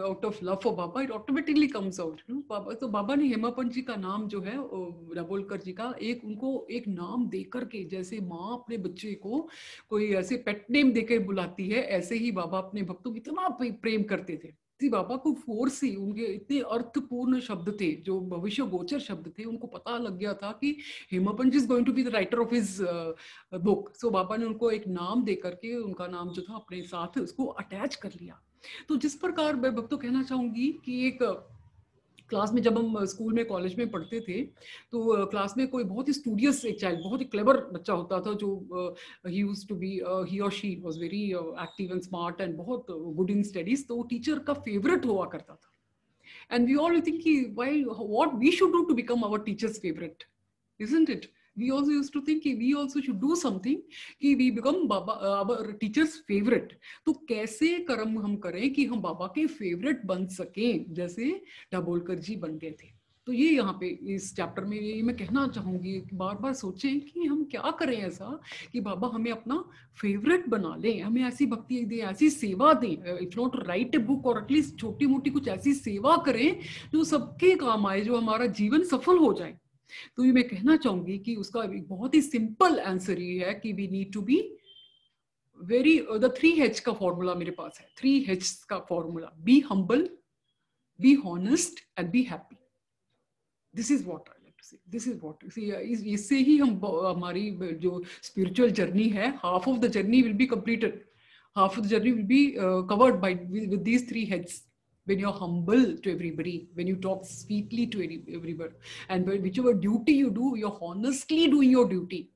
out of love for Baba, it automatically comes out. You know, Baba, तो बाबा ने हेमापंत जी का नाम जो है दाभोलकर जी का एक उनको एक नाम देकर के, जैसे माँ अपने बच्चे को कोई ऐसे पेट नेम देकर बुलाती है, ऐसे ही बाबा अपने भक्तों को इतना प्रेम करते थे. बाबा को फोर्स ही उनके इतने अर्थपूर्ण शब्द थे, जो भविष्य गोचर शब्द थे, उनको पता लग गया था कि Hemapant ji is going to be the writer of his book. So Baba ने उनको एक नाम दे करके उनका नाम जो था अपने साथ उसको अटैच कर लिया. तो जिस प्रकार मैं भक्तों कहना चाहूंगी कि एक क्लास में जब हम स्कूल में कॉलेज में पढ़ते थे तो क्लास में कोई बहुत ही स्टूडियस एक चाइल्ड, बहुत ही क्लेवर बच्चा होता था, जो he used to be, he और she was very active and smart and बहुत गुड इन स्टडीज. तो टीचर का फेवरेट हुआ करता था. एंड वी ऑल थिंक कि why what we should do to become our teachers favourite, isn't it? We also used to think we also should do something कि we become Baba our teachers favorite. तो कैसे कर्म हम करें कि हम बाबा के फेवरेट बन सकें, जैसे दाभोलकर जी बन गए थे. तो ये यहाँ पे इस चैप्टर में ये मैं कहना चाहूंगी कि बार बार सोचें कि हम क्या करें ऐसा कि बाबा हमें अपना फेवरेट बना लें, हमें ऐसी भक्ति दें, ऐसी सेवा दें. If not right a book और एटलीस्ट छोटी मोटी कुछ ऐसी सेवा करें जो सबके काम आए, जो हमारा जीवन सफल हो जाए. तो ये मैं कहना चाहूंगी कि उसका एक बहुत ही सिंपल आंसर ये है कि we need to be very, the 3H का फॉर्मूला मेरे पास है. 3H का formula: be humble, be honest and be happy. This is what I like to say. This is what, इससे ही हम हमारी जो स्पिरिचुअल जर्नी है, half of the journey will be completed, half of the journey will be covered by with these 3Hs. When you're humble to everybody, when you talk sweetly to everyone, and whichever duty you do, you're honestly doing your duty.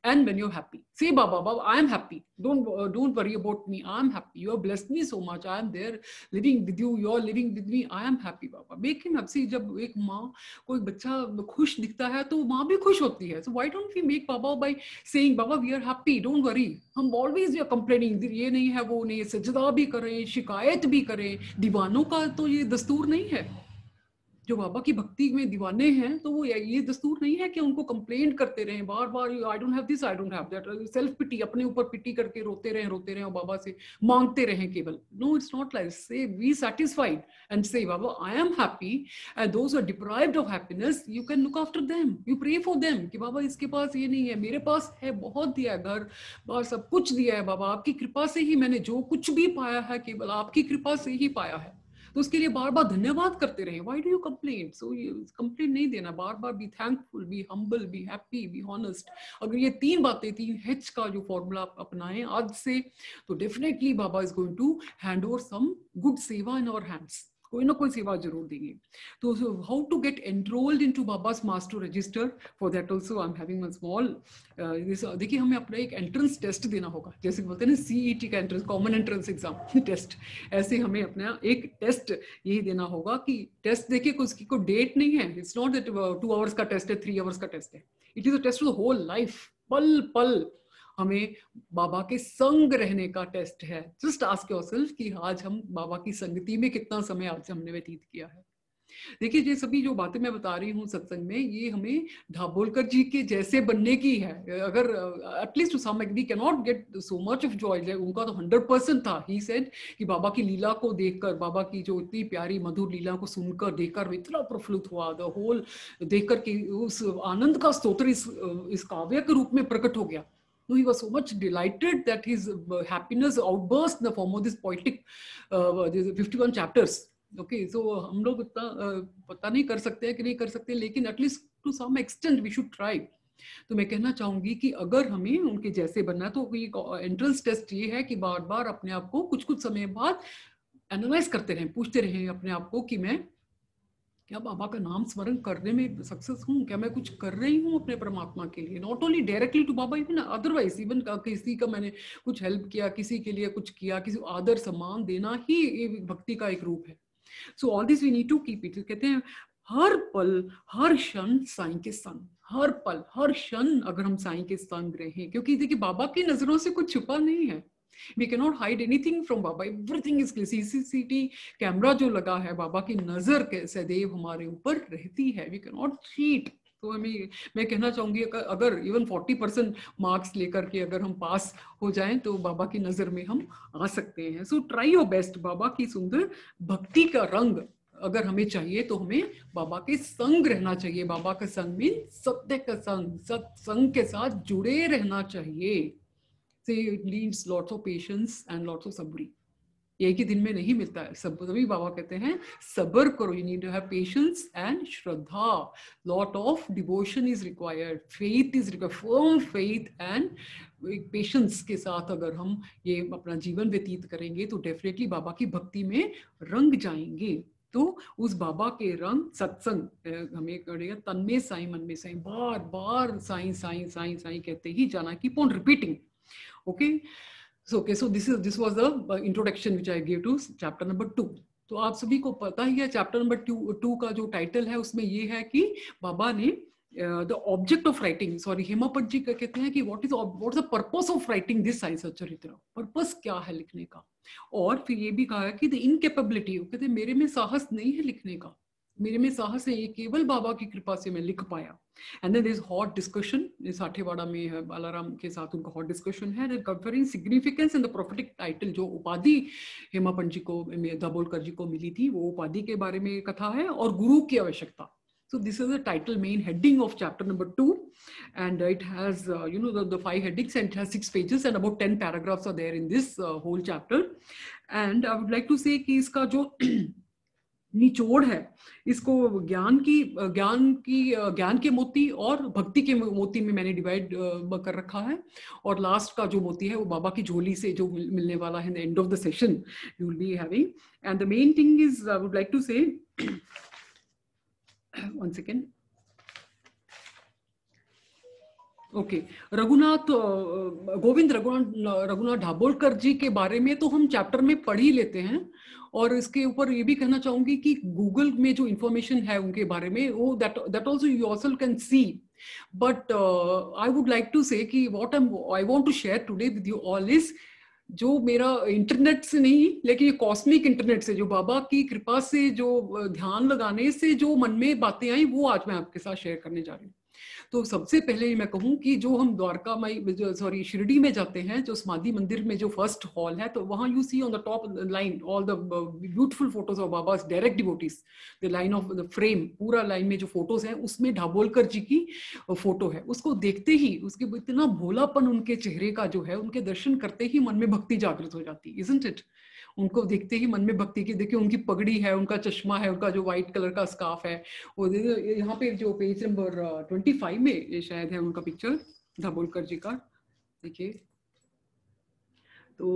And when you're happy, say Baba, Baba, I am happy. Don't worry about me. I am happy. You have blessed me so much. I am there living with you. You are living with me. I am happy, Baba. Make him happy. जब एक माँ कोई बच्चा खुश दिखता है तो माँ भी खुश होती है. So why don't we make Baba by saying Baba we are happy. Don't worry. हम always we are complaining. ये नहीं है, वो नहीं है. सजदा भी करें, शिकायत भी करें. दीवानों का तो ये दस्तूर नहीं है. जो बाबा की भक्ति में दीवाने हैं तो वो ये दस्तूर नहीं है कि उनको कंप्लेंट करते रहें बार बार, I don't have this, I don't have that, self pity, अपने ऊपर पिटी करके रोते रहें और बाबा से मांगते रहें केवल. No, it's not like. Say be satisfied and say Baba I am happy, and those are deprived of happiness, you can look after them, you pray for them कि बाबा इसके पास ये नहीं है, मेरे पास है, बहुत दिया है, घर बार सब कुछ दिया है बाबा, आपकी कृपा से ही मैंने जो कुछ भी पाया है केवल आपकी कृपा से ही पाया है. तो उसके लिए बार बार धन्यवाद करते रहे. Why do you complain? So complain नहीं देना, बार बार be thankful, be humble, be happy, be honest. अगर ये 3 बातें, 3H का जो फॉर्मूला आप अपनाएं आज से, तो definitely Baba is going to hand over some good seva in our hands. कोई ना कोई सेवा जरूर देंगे. तो how to get enrolled into Baba's master register, for that also I am having one small, देखिए हमें अपना एक एंट्रेंस टेस्ट देना होगा, जैसे बोलते हैं ना CET का entrance, common entrance exam test, ऐसे हमें अपना एक टेस्ट यही देना होगा कि टेस्ट देखिए उसकी कोई डेट नहीं है. इट्स नॉट दैट 2 आवर्स का टेस्ट है, 3 आवर्स का टेस्ट है. It is a test of the whole life. पल पल हमें बाबा के संग रहने का टेस्ट है. जस्ट आस्क योरसेल्फ कि आज हम बाबा की संगति में कितना समय आज हमने व्यतीत किया है. देखिए ये सभी जो बातें मैं बता रही हूँ सत्संग में, ये हमें दाभोलकर जी के जैसे बनने की है. अगर at least to some we can not get so much of joy. उनका तो 100% था. ही सेड कि बाबा की लीला को देखकर, बाबा की जो इतनी प्यारी मधुर लीला को सुनकर, देखकर इतना प्रफुल्लित हुआ. द होल देखकर कि उस आनंद का स्तोत्र इस काव्य के रूप में प्रकट हो गया. No, he was so much delighted that his happiness outburst in the form of this poetic 51 chapters. Okay, so हम लोग इतना पता नहीं कर सकते हैं कि नहीं कर सकते, लेकिन at least to some extent we should try. तो मैं कहना चाहूंगी कि अगर हमें उनके जैसे बनना है तो एंट्रेंस टेस्ट ये है कि बार बार अपने आप को कुछ कुछ समय बाद एनालाइज करते रहें, पूछते रहें अपने आप को कि मैं क्या बाबा का नाम स्मरण करने में सक्सेस हूँ, क्या मैं कुछ कर रही हूँ अपने परमात्मा के लिए, not only directly to Baba, even otherwise, even किसी का मैंने कुछ हेल्प किया, किसी के लिए कुछ किया, किसी आदर सम्मान देना ही भक्ति का एक रूप है. So all this we need to keep it. कहते हैं हर पल हर क्षण साईं के संग, हर पल हर क्षण अगर हम साईं के संग रहें, क्योंकि देखिए बाबा की नजरों से कुछ छुपा नहीं है. We can not hide anything from Baba, everything is clear. CCTV camera जो लगा है, बाबा की नजर सदैव हमारे ऊपर रहती है, वी कैन नॉट चीट। तो हमें, मैं कहना चाहूंगी अगर इवन 40% मार्क्स लेकर के अगर हम पास हो जाएं तो बाबा की नजर में हम आ सकते हैं। So try your best. Baba की सुंदर भक्ति का रंग अगर हमें चाहिए तो हमें बाबा के संग रहना चाहिए। बाबा का संग मीन सत्य का संग, सत्संग के साथ जुड़े रहना चाहिए। So it needs lots of patience and lots of sabri. एक ही दिन में नहीं मिलता है सब, तभी बाबा कहते हैं सबर करो। You need to have patience and Shraddha. Lot of devotion is required, faith is required, firm faith and patience के साथ अगर हम ये अपना जीवन व्यतीत करेंगे तो डेफिनेटली बाबा की भक्ति में रंग जाएंगे। तो उस बाबा के रंग सत्संग हमें करेगा, तन में साईं मन में साईं, बार बार साईं साईं साईं साईं कहते ही जाना, keep on repeating. Okay, so this was the introduction which I gave to chapter number 2. तो आप सभी को पता ही है चैप्टर नंबर 2 का जो टाइटल है उसमें ये है कि बाबा ने the object of writing, sorry Hemapant ji का कहते हैं कि what is the purpose of writing this Sai Satcharitra, purpose क्या है लिखने का। और फिर ये भी कहा है कि द इनकेपेबिलिटी, कहते हैं मेरे में साहस नहीं है लिखने का, मेरे में साहस है, ये केवल बाबा की कृपा से मैं लिख पाया। And there is hot discussion, Sathewada में बालाराम के साथ उनका हॉट डिस्कशन है, conferring significance in the prophetic title. जो उपाधि हेमापंत जी को, दाभोलकर जी को मिली थी, वो उपाधि के बारे में कथा है और गुरु की आवश्यकता। So this is the title, main heading of chapter number 2, and it has the 5 headings and it has 6 pages and about 10 paragraphs are there in this whole chapter. And I would like to say कि इसका जो निचोड़ है, इसको ज्ञान के मोती और भक्ति के मोती में मैंने डिवाइड कर रखा है। और लास्ट का जो मोती है वो बाबा की झोली से जो मिलने वाला है, end of the session you will be having. And the main thing is I would like to say, one second. Okay, Govind Raghunath Dabholkar ji के बारे में तो हम चैप्टर में पढ़ ही लेते हैं, और इसके ऊपर ये भी कहना चाहूंगी कि गूगल में जो इंफॉर्मेशन है उनके बारे में, वो that also you also can see, but I would like to say कि what I want to share today with you all is, जो मेरा इंटरनेट से नहीं लेकिन ये कॉस्मिक इंटरनेट से, जो बाबा की कृपा से, जो ध्यान लगाने से जो मन में बातें आई, वो आज मैं आपके साथ शेयर करने जा रही हूँ। तो सबसे पहले मैं कहूँ कि जो हम द्वारका माई शिरडी में जाते हैं, जो समाधि मंदिर में जो फर्स्ट हॉल है, तो वहां you see on the top line all the beautiful photos of Baba's direct devotees, the line of the frame, पूरा लाइन में जो फोटोज हैं उसमें दाभोलकर जी की फोटो है। उसको देखते ही, उसके इतना भोलापन उनके चेहरे का जो है, उनके दर्शन करते ही मन में भक्ति जागृत हो जाती, इजंट इट? उनको देखते ही मन में भक्ति की, देखिए उनकी पगड़ी है, उनका चश्मा है, उनका जो व्हाइट कलर का स्कार्फ है, वो यहाँ पे जो पेज नंबर 25 में ये शायद है उनका पिक्चर दाभोलकर जी का, देखिए। तो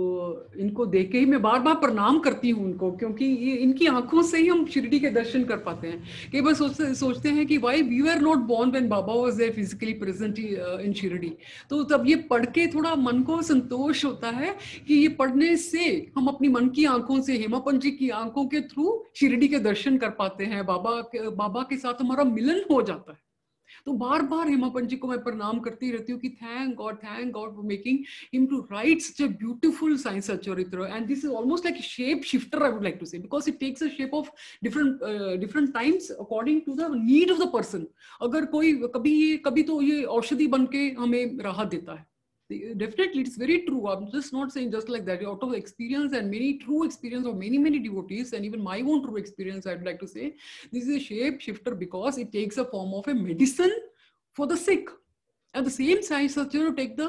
इनको देख के ही मैं बार बार प्रणाम करती हूँ उनको, क्योंकि ये इनकी आंखों से ही हम शिरडी के दर्शन कर पाते हैं। कई बार सोचते हैं कि why we are not born when Baba was there physically present in Shirdi. तो तब ये पढ़ के थोड़ा मन को संतोष होता है कि ये पढ़ने से हम अपनी मन की आंखों से, हेमापंत जी की आंखों के थ्रू शिरडी के दर्शन कर पाते हैं, बाबा के साथ हमारा मिलन हो जाता है। तो बार बार हेमापंत जी को मैं प्रणाम करती रहती हूँ कि thank God for making him to write such a beautiful साइंस Satcharitra. And this is almost like shape shifter, I would like to say, because it takes a shape of different times according to the need of the person. अगर कोई कभी तो ये औषधि बन के हमें राहत देता है। Definitely, it's very true. I'm just not saying just like that. Out of experience and many true experience of many devotees, and even my own true experience, I'd like to say, this is a shape shifter because it takes a form of a medicine for the sick. And the same science to take the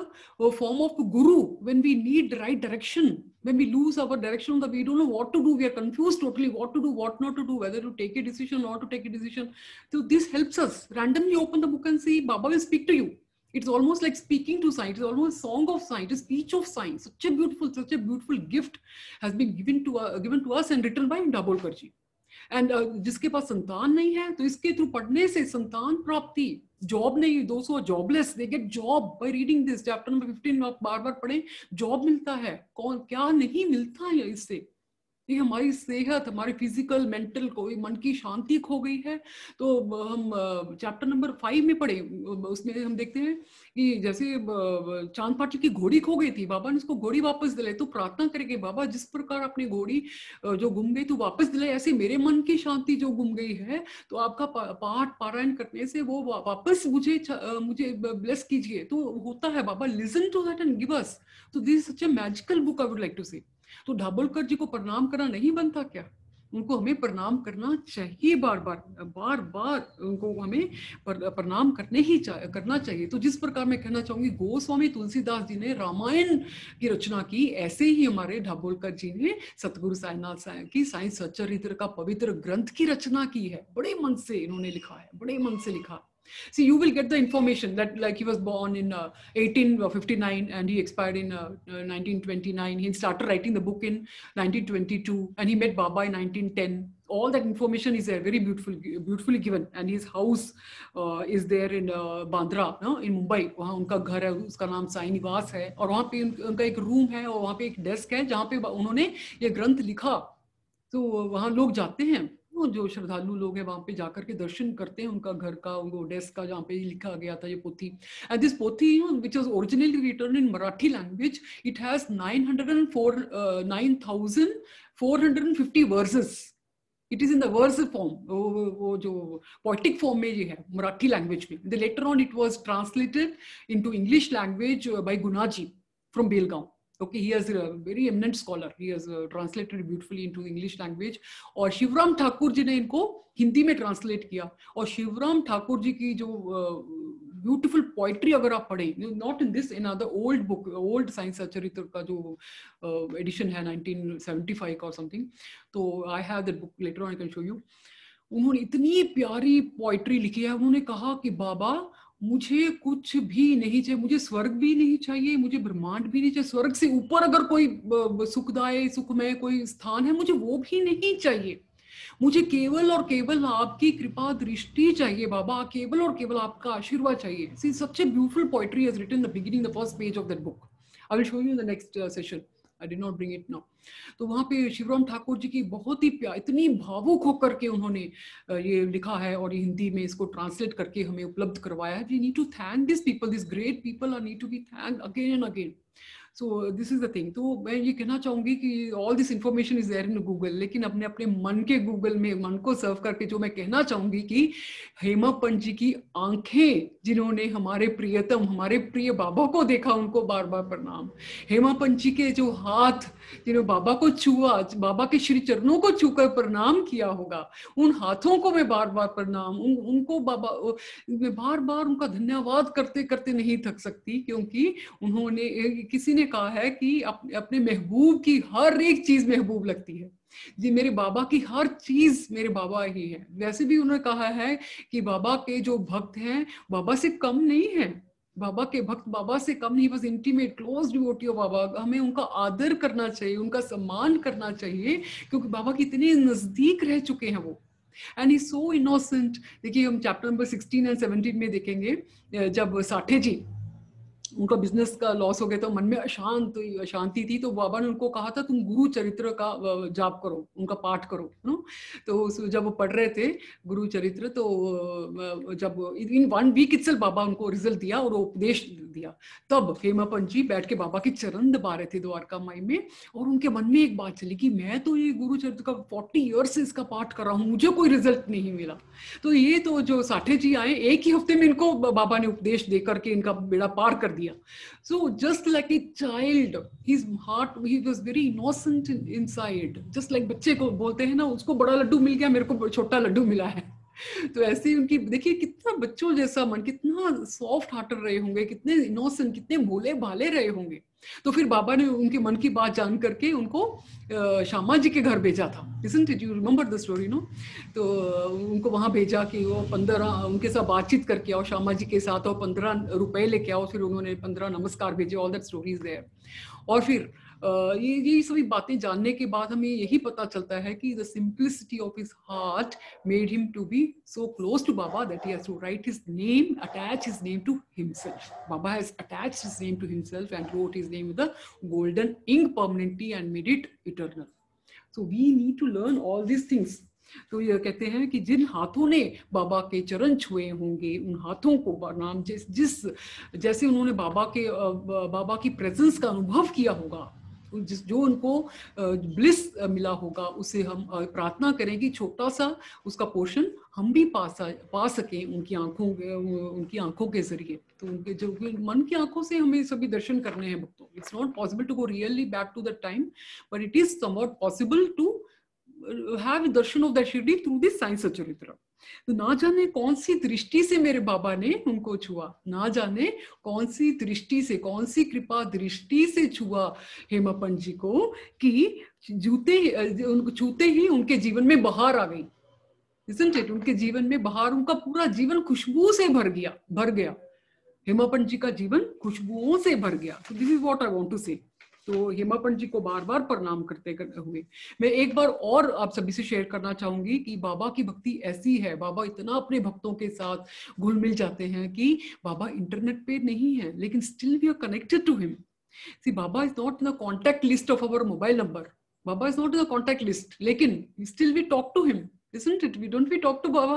form of guru when we need the right direction. When we lose our direction, that we don't know what to do, we are confused totally, what to do, what not to do, whether to take a decision or to take a decision. So this helps us. Randomly open the book and see, Baba will speak to you. It's almost like speaking to science. It's almost a song of science, a speech of science. Such a beautiful gift has been given to us and written by Dabholkar ji. And जिसके पास संतान नहीं है, तो इसके थ्रू पढ़ने से संतान प्राप्ति, जॉब नहीं, those who are jobless, they get job by reading this. Chapter number 15 आप बार बार पढ़ें, जॉब मिलता है। कौन क्या नहीं मिलता है इससे? ये हमारी सेहत, हमारी फिजिकल मेंटल कोई मन की शांति खो गई है। तो हम चैप्टर नंबर 5 में पढ़े, उसमें हम देखते हैं कि जैसे चांद पाठी की घोड़ी खो गई थी, बाबा ने उसको घोड़ी वापस दिलाई। तो प्रार्थना करेंगे, बाबा जिस प्रकार अपनी घोड़ी जो गुम गई तो वापस दिलाई, ऐसे मेरे मन की शांति जो गुम गई है तो आपका पाठ पारायण करने से वो वापस मुझे ब्लेस कीजिए। तो होता है Baba, listen to that and give us. तो this is such a magical book I would like to say. तो दाभोलकर जी को प्रणाम करना नहीं बनता क्या? उनको हमें प्रणाम करना चाहिए, बार बार बार बार उनको हमें प्रणाम करना चाहिए। तो जिस प्रकार मैं कहना चाहूंगी गोस्वामी तुलसीदास जी ने रामायण की रचना की, ऐसे ही हमारे दाभोलकर जी ने सतगुरु साईनाथ साईं की साईं सच्चरित्र का पवित्र ग्रंथ की रचना की है। बड़े मन से इन्होंने लिखा है, बड़े मन से लिखा। See, you will get the information that like he was born in 1859 and he expired in 1929. He started writing the book in 1922 and he met Baba in 1910. All that information is there, very beautifully given. And his house is there in Bandra, no, in Mumbai. वहाँ उनका घर है, उसका नाम साई निवास है, और वहाँ पे उनका एक रूम है और वहाँ पे एक डेस्क है जहाँ पे उन्होंने ये ग्रंथ लिखा। तो वहाँ लोग जाते हैं, वो जो श्रद्धालु लोग हैं वहाँ पे जाकर के दर्शन करते हैं उनका घर का, उनको डेस्क का जहाँ पे लिखा गया था ये पोथी। एंड दिस पोथी, you know, which was originally written in Marathi language, it has 9,450 verses. It is in the verse form, वो जो poetic form में ये है मराठी लैंग्वेज में। Then later on it was translated into English language by Gunaji from Belgaum. Okay, he is a very eminent scholar. He has translated beautifully into English language. और शिवराम ठाकुर जी ने इनको हिंदी में ट्रांसलेट किया। और शिवराम ठाकुर जी की जो ब्यूटीफुल पोइट्री अगर आप पढ़ें, not in this, in other old book, old science सच्चरित्र का जो एडिशन है 1975 का और समथिंग, तो I have that book, later on I can show you. उन्होंने इतनी प्यारी पोइट्री लिखी है। उन्होंने कहा कि बाबा मुझे कुछ भी नहीं चाहिए, मुझे स्वर्ग भी नहीं चाहिए, मुझे ब्रह्मांड भी नहीं चाहिए, स्वर्ग से ऊपर अगर कोई सुखदायी सुखमय कोई स्थान है मुझे वो भी नहीं चाहिए, मुझे केवल और केवल आपकी कृपा दृष्टि चाहिए बाबा, केवल और केवल आपका आशीर्वाद चाहिए। See, such a beautiful poetry has written the beginning, the first page of that book. I will show you in the next session. I did not bring it now. तो वहाँ पे शिवराम ठाकुर जी की बहुत ही इतनी भावुक होकर के उन्होंने ये लिखा है और हिंदी में इसको ट्रांसलेट करके हमें उपलब्ध करवाया है। We need to thank these people, these great people are need to be thanked again and again. So this is the thing. तो मैं ये कहना चाहूंगी कि all this information is there in Google, लेकिन अपने अपने मन के Google में मन को सर्व करके जो मैं कहना चाहूंगी कि हेमा पंत जी की आंखें जिन्होंने हमारे प्रियतम, हमारे प्रिय बाबा को देखा, उनको बार बार प्रणाम। हेमा पंत जी के जो हाथ जिन्होंने बाबा को छुआ, बाबा के श्री चरणों को छूकर प्रणाम किया होगा, उन हाथों को मैं बार बार प्रणाम, उनको बाबा मैं बार बार उनका धन्यवाद करते करते नहीं थक सकती, क्योंकि उन्होंने, किसी ने कहा है कि अपने महबूब की हर एक चीज महबूब लगती है जी, मेरे बाबा की हर चीज मेरे बाबा ही है। वैसे भी उन्होंने कहा है कि बाबा के जो भक्त हैं बाबा से कम नहीं है, बाबा के भक्त बाबा से कम नहीं, बस इंटीमेट क्लोज डिवोटी ऑफ बाबा। हमें उनका आदर करना चाहिए, उनका सम्मान करना चाहिए, क्योंकि बाबा के इतने नजदीक रह चुके हैं वो। And he so innocent. देखिए हम चैप्टर नंबर 16 एंड 17 में देखेंगे, जब साठे जी उनका बिजनेस का लॉस हो गया तो मन में अशांति थी, तो बाबा ने उनको कहा था तुम गुरु चरित्र का जाप करो, उनका पाठ करो, नो। तो जब वो पढ़ रहे थे गुरु चरित्र, तो जब इन 1 वीक इटसेल्फ बाबा उनको रिजल्ट दिया और उपदेश दिया, तब हेमा पंत जी बैठ के बाबा के चरण दबा रहे थे द्वारका माई में, और उनके मन में एक बात चली कि मैं तो ये गुरु चरित्र का 40 ईयर्स से इसका पाठ कर रहा हूँ, मुझे कोई रिजल्ट नहीं मिला। तो ये तो जो साठे जी आए, एक ही हफ्ते में इनको बाबा ने उपदेश देकर के इनका बेड़ा पार कर दिया। So just like a child, his heart, he was very innocent inside. Just like बच्चे को बोलते हैं ना, उसको बड़ा लड्डू मिल गया, मेरे को छोटा लड्डू मिला है। तो ऐसे ही उनकी, देखिए कितना बच्चों जैसा मन, कितना सॉफ्ट हार्टेड रहे होंगे, कितने इनोसेंट, कितने भोले भाले रहे होंगे। तो फिर बाबा ने उनके मन की बात जान करके उनको श्यामा जी के घर भेजा था। Isn't it? You remember the story, no? तो उनको वहां भेजा कि वो 15 उनके साथ बातचीत करके आओ, श्यामा जी के साथ, और 15 रुपए लेके आओ। फिर उन्होंने 15 नमस्कार भेजे। All that stories there. और फिर ये सभी बातें जानने के बाद हमें यही पता चलता है कि the simplicity of his heart made him to be so close to Baba that he has to write his name, attach his name to himself. Baba has attached his name to himself and wrote his name with a golden ink permanently and made it eternal. So we need to learn all these things. तो ये कहते हैं कि जिन हाथों ने बाबा के चरण छुए होंगे, उन हाथों को नाम जैसे उन्होंने बाबा की प्रेजेंस का अनुभव किया होगा, जो उनको ब्लिस मिला होगा, उसे हम प्रार्थना करें कि छोटा सा उसका पोर्शन हम भी पा सकें उनकी आंखों के जरिए। तो उनके जो मन की आंखों से हमें सभी दर्शन करने हैं भक्तों। It's not possible to go really back to the time, but it is somewhat possible to have darshan of the Shirdi through this Sai Satcharitra. तो ना जाने कौन सी दृष्टि से मेरे बाबा ने उनको छुआ, ना जाने कौन सी दृष्टि से, कौन सी कृपा दृष्टि से छुआ हेमापंत जी को कि उनको छूते ही उनके जीवन में बहार आ गई। Isn't it? उनके जीवन में बहार, उनका पूरा जीवन खुशबू से भर गया। हेमापंत जी का जीवन खुशबुओं से भर गया। तो this is what I want to say. तो हेमापंत जी को बार बार प्रणाम करते हुए मैं एक बार और आप सभी से शेयर करना चाहूंगी कि बाबा की भक्ति ऐसी है, बाबा इतना अपने भक्तों के साथ घुल मिल जाते हैं कि बाबा इंटरनेट पे नहीं है, लेकिन still we are connected to him. See, Baba is not in the contact list of our mobile number, Baba is not in the contact list, लेकिन still we talk to him, isn't it? We talk to Baba.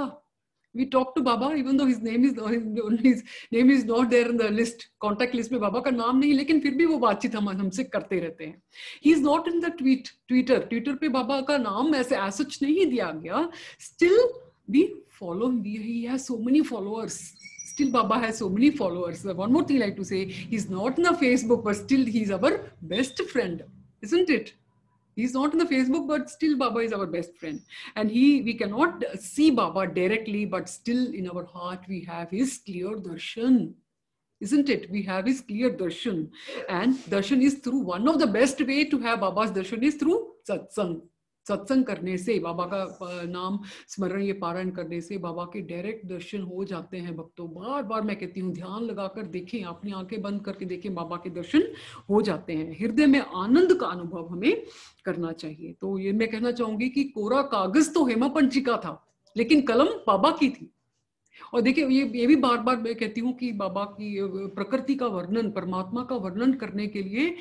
We talk to Baba even though his name is not there in the list, contact list में बाबा का नाम नहीं, लेकिन फिर भी वो बातचीत हमसे करते रहते हैं। He is not in the Twitter पे बाबा का नाम ऐसे as such नहीं दिया गया, still we follow him, he has so many followers, still Baba has so many followers. One more thing I like to say, he's not in the Facebook, but still he's our best friend, isn't it? He's not in the Facebook, but still Baba is our best friend. And we cannot see Baba directly, but still in our heart we have his clear darshan. Isn't it? We have his clear darshan. And darshan is through, one of the best way to have Baba's darshan is through satsang. सत्संग करने से, बाबा का नाम स्मरण ये पारायण करने से बाबा के डायरेक्ट दर्शन हो जाते हैं भक्तों। बार बार मैं कहती हूँ, ध्यान लगाकर देखें, अपनी आंखें बंद करके देखें, बाबा के दर्शन हो जाते हैं। हृदय में आनंद का अनुभव हमें करना चाहिए। तो ये मैं कहना चाहूंगी कि कोरा कागज तो हेमापंत जी का था, लेकिन कलम बाबा की थी। और देखिए, ये भी बार बार मैं कहती हूँ कि बाबा की प्रकृति का वर्णन, परमात्मा का वर्णन करने के लिए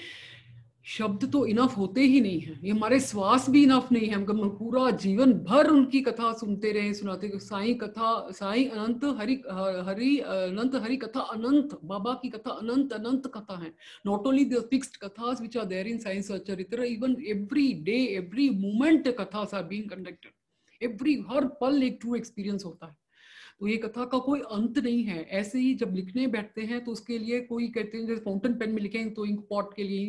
शब्द तो इनफ होते ही नहीं है, ये हमारे श्वास भी इनफ नहीं है। हम पूरा जीवन भर उनकी कथा सुनते रहे, सुनाते, साई कथा, साई अनंत, हरि अनंत, हरि कथा अनंत, बाबा की कथा अनंत अनंत कथा है। Not only the fixed kathas which are there in Sai Satcharitra, even every day, every moment kathas are being conducted, हर पल एक ट्रू एक्सपीरियंस होता है। तो ये कथा का कोई अंत नहीं है। ऐसे ही जब लिखने बैठते हैं तो उसके लिए कोई कहते हैं जैसे फाउंटेन पेन में लिखेंगे तो इंक पॉट के लिए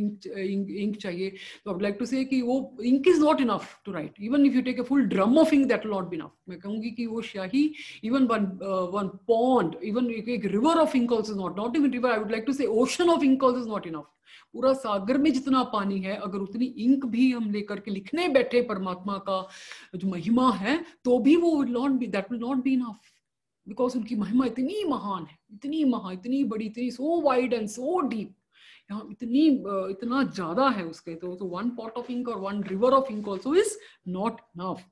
इंक चाहिए। तो आई वुड लाइक टू से कि वो ink is not enough to write, even if you take a full drum of ink that will not be enough. मैं कहूंगी कि वो शाही, इवन वन पॉन्ड, इवन एक river of ink also not even river, I would like to say ocean of ink also is not enough. पूरा सागर में जितना पानी है, अगर उतनी इंक भी हम लेकर के लिखने बैठे परमात्मा का जो महिमा है, तो भी वो that will not be enough, because उनकी महिमा इतनी महान है, इतनी बड़ी, इतनी so wide and so deep, यहाँ इतना ज्यादा है उसके। तो वन पॉट ऑफ इंक और one river of ink also is not enough.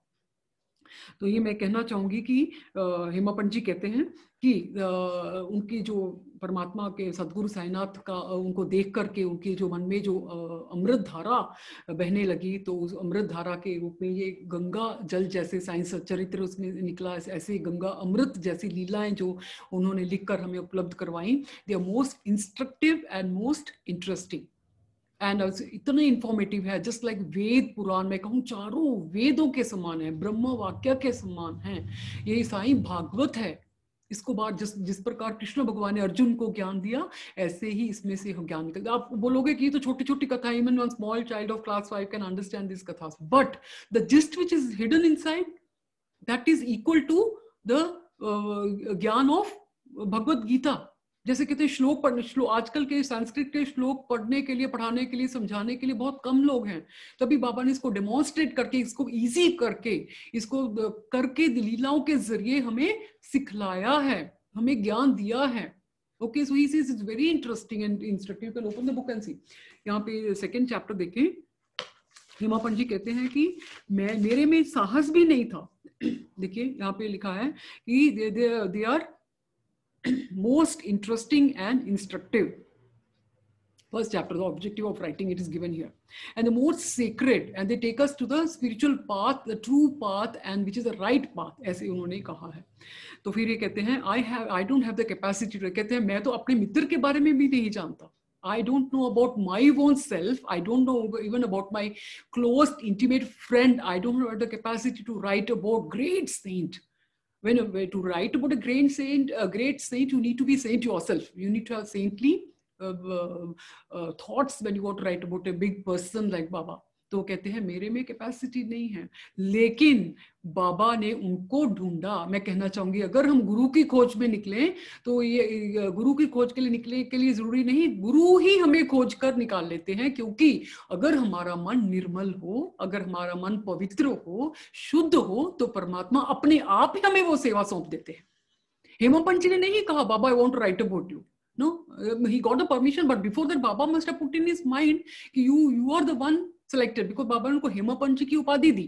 तो ये मैं कहना चाहूंगी कि हेमापंत जी कहते हैं कि उनकी जो परमात्मा के सदगुरु साईनाथ का उनको देख करके उनके जो मन में जो अमृत धारा बहने लगी, तो उस अमृत धारा के रूप में ये गंगा जल जैसे साई सच्चरित्र उसमें निकला, ऐसे गंगा अमृत जैसी लीलाएं जो उन्होंने लिखकर हमें उपलब्ध करवाई, they are most instructive and most interesting and इतने इंफॉर्मेटिव है, जस्ट लाइक वेद पुराण, मैं कहूँ चारों वेदों के समान है, ब्रह्म वाक्य के समान है। ये साई भागवत है। इसको बात जिस प्रकार कृष्ण भगवान ने अर्जुन को ज्ञान दिया, ऐसे ही इसमें से ज्ञान निकलता। आप बोलोगे कि ये तो छोटी छोटी कथा, even one small child of class 5 can understand this katha, but the gist which is hidden inside that is equal to the gyan of Bhagavad Gita. जैसे कहते हैं श्लोक आजकल के संस्कृत के श्लोक पढ़ने के लिए, पढ़ाने के लिए, समझाने के लिए बहुत कम लोग हैं, तभी बाबा ने इसको डेमोन्स्ट्रेट करके, इसको इजी करके, इसको करके लीलाओं के जरिए हमें सिखलाया है, हमें ज्ञान दिया है। Okay, so he says it's very interesting and instructive. Can open the book and see. यहाँ पे सेकंड चैप्टर देखें। हेमापंत जी कहते हैं कि मेरे में साहस भी नहीं था। देखिए यहाँ पे लिखा है कि they are most interesting and instructive. First chapter, the objective of writing, it is given here. And the most sacred, and they take us to the spiritual path, the true path, and which is the right path, ऐसे उन्होंने कहा है. तो फिर ये कहते हैं, I don't have the capacity to, कहते हैं मैं तो अपने मित्र के बारे में भी नहीं जानता. I don't know about my own self. I don't know even about my close, intimate friend. I don't have the capacity to write about great saint. When to write about a great saint, you need to be saint yourself. You need to have saintly thoughts when you want to write about a big person like Baba. तो कहते हैं मेरे में कैपेसिटी नहीं है, लेकिन बाबा ने उनको ढूंढा. मैं कहना चाहूंगी अगर हम गुरु की खोज में निकलें तो ये गुरु की खोज के लिए निकले के लिए जरूरी नहीं, गुरु ही हमें खोज कर निकाल लेते हैं. क्योंकि अगर हमारा मन निर्मल हो, अगर हमारा मन पवित्र हो, शुद्ध हो, तो परमात्मा अपने आप ही हमें वो सेवा सौंप देते हैं. हेमा पंत जी ने नहीं कहा Baba I want to write about you. No, he got the permission, but before that Baba must have put in his mind कि you are the one selected, because बाबा ने उनको हेमा पंत जी की उपाधि दी,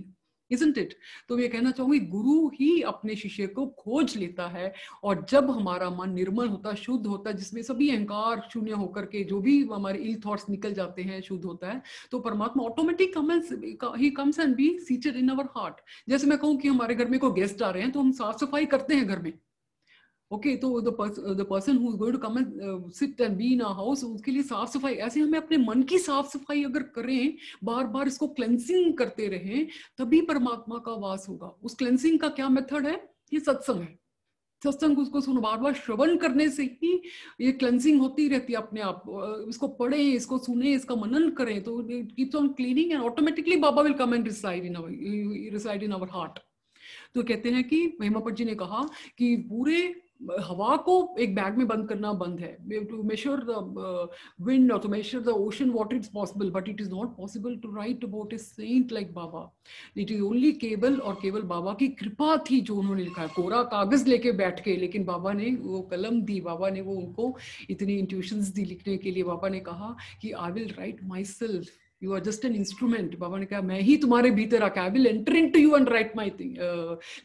isn't it? तो मैं कहना चाहूंगी गुरु ही अपने शिष्य को खोज लेता है, और जब हमारा मन निर्मल होता, शुद्ध होता, जिसमें सभी अहंकार शून्य होकर के जो भी हमारे इल थॉट्स निकल जाते हैं, शुद्ध होता है, तो परमात्मा ऑटोमेटिक ही comes and be seated in our heart. जैसे मैं कहूँ कि हमारे घर में कोई गेस्ट आ रहे हैं तो हम साफ सफाई करते हैं घर में. ओके, तो the person who is going to come and sit and be in our house, उसके लिए साफ सफाई. ऐसे हमें अपने मन की साफ सफाई अगर करें, बार बार इसको क्लेंसिंग करते रहें, तभी परमात्मा का वास होगा. उस क्लेंसिंग का क्या मेथड है? ये सत्संग है. सत्संग उसको सुनो, बार बार श्रवण करने से ही ये क्लेंसिंग होती रहती है अपने आप. इसको पढ़ें, इसको सुने, इसका मनन करें, तो it keeps on cleaning and automatically Baba will come and reside in our heart. तो कहते हैं कि हेमा पंत जी ने कहा कि पूरे हवा को एक बैग में बंद करना बंद है. टू मेजर द विंड और to measure the ocean water is possible, but it is not possible to write about a saint like Baba. It is only केवल और केवल बाबा की कृपा थी जो उन्होंने लिखा है. कोरा कागज लेके बैठ के, लेकिन बाबा ने वो कलम दी, बाबा ने वो उनको इतनी इंट्यूशंस दी लिखने के लिए. बाबा ने कहा कि I will write my self, You are just an instrument. बाबा ने कहा मैं ही तुम्हारे भीतर आके I will enter into you and write my thing,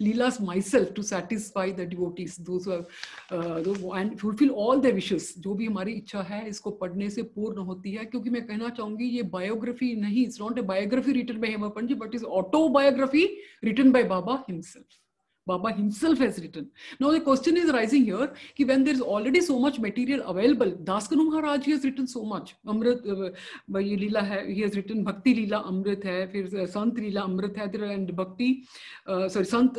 leelas myself to satisfy the devotees, those who have and fulfill all their wishes. जो भी हमारी इच्छा है इसको पढ़ने से पूर्ण होती है. क्योंकि मैं कहना चाहूंगी ये बायोग्राफी नहीं, it's not a biography written by Hema Pant ji, but is autobiography written by Baba himself. Baba himself has written. Now the question is rising here कि when there is already so much material available, Das Kanu Maharaj, he has written so much. Amrit ये लीला है, he has written Bhakti लीला अमृत है, फिर संत लीला अमृत है, and Bhakti संत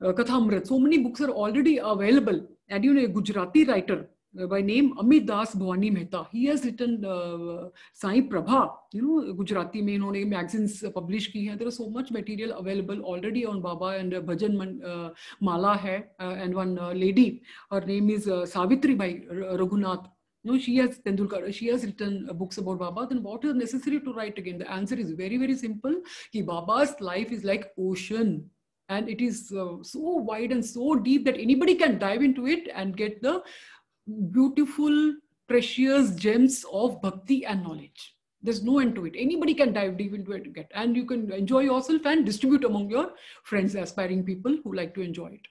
कथा अमृत. So many books are already available. And you know, a Gujarati writer by name Amit Das Bhavani Mehta, he has written Sai Prabha, you know, Gujarati में इन्होंने magazines publish की हैं. There is so much material available already on Baba, and Bhajan Mala hai, and one lady, her name is Savitri Bai Raghunath. No, she has Tendulkar, she has written books about Baba. Then what is necessary to write again? The answer is very, very simple. Ki Baba's life is like ocean. And it is so wide and so deep that anybody can dive into it and get the beautiful, precious gems of bhakti and knowledge. There's no end to it. Anybody can dive deep into it, get, and you can enjoy yourself and distribute among your friends, aspiring people who like to enjoy it.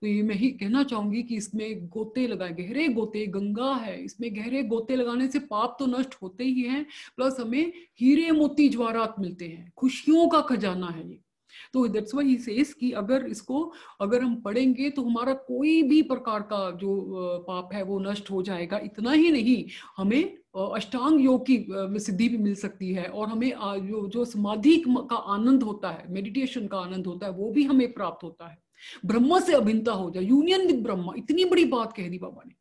तो ये मैं ही कहना चाहूंगी कि इसमें गोते लगाए, गहरे गोते, गंगा है, इसमें गहरे गोते लगाने से पाप तो नष्ट होते ही हैं, प्लस हमें हीरे मोती ज्वारात मिलते हैं, खुशियों का खजाना है ये. तो दैट्स व्हाई ही सेज कि अगर हम पढ़ेंगे तो हमारा कोई भी प्रकार का जो पाप है वो नष्ट हो जाएगा. इतना ही नहीं, हमें अष्टांग योग की सिद्धि भी मिल सकती है, और हमें जो समाधि का आनंद होता है, मेडिटेशन का आनंद होता है, वो भी हमें प्राप्त होता है. ब्रह्म से अभिन्नता हो जाए, यूनियन विद ब्रह्मा. इतनी बड़ी बात कह दी बाबा ने,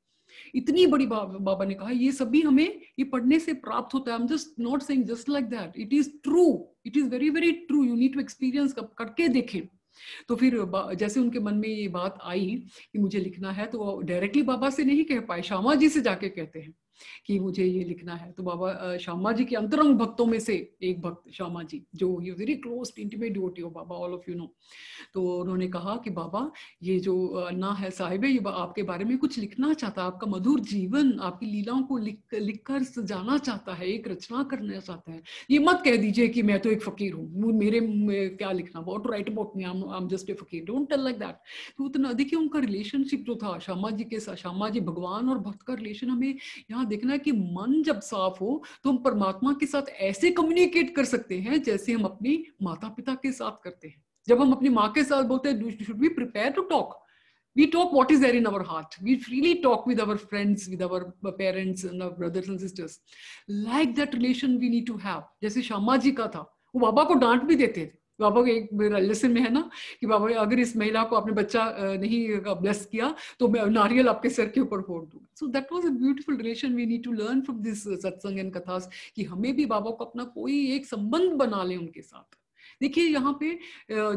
इतनी बड़ी बाबा ने कहा. ये सभी हमें ये पढ़ने से प्राप्त होता है. I'm just not saying just like that. It is true. It is very, very true. You need to experience, करके देखें. तो फिर जैसे उनके मन में ये बात आई कि मुझे लिखना है, तो डायरेक्टली बाबा से नहीं कह पाए, श्यामा जी से जाके कहते हैं कि मुझे ये लिखना है. तो बाबा श्यामा जी के अंतरंग भक्तों में से एक भक्त श्यामा जी, जो very close intimate devotee of Baba, all of you know. तो उन्होंने कहा कि बाबा ये जो अन्ना है साहिब है, ये आपके बारे में कुछ लिखना चाहता है, आपका मधुर जीवन, आपकी लीलाओं को लिख कर सजाना चाहता है, एक रचना करना चाहता है. ये मत कह दीजिए कि मैं तो एक फकीर हूँ, मेरे में क्या लिखना, what to write about me, I am just a fakir. Don't tell like that. तो उतना देखिए उनका रिलेशनशिप जो था श्यामा जी के साथ, श्यामा जी भगवान और भक्त का रिलेशन हमें यहाँ यहाँ देखना है कि मन जब साफ हो तो हम परमात्मा के साथ ऐसे कम्युनिकेट कर सकते हैं जैसे हम अपनी माता पिता के साथ करते हैं। जब हम अपनी माँ के साथ बोलते हैं should we prepare to talk, we talk what is there in our heart, we freely talk with our friends, with our parents and our brothers and sisters, like that relation we need to have। जैसे श्यामा जी का था, वो बाबा को डांट भी देते थे। बाबा के एक लेसन में है ना कि बाबा अगर इस महिला को आपने बच्चा नहीं ब्लेस किया तो मैं नारियल आपके सर के ऊपर फोड़ दूंगा। So that was a beautiful relation we need to learn from this satsang and kathas, कि हमें भी बाबा को अपना कोई एक संबंध बना ले उनके साथ। देखिए यहाँ पे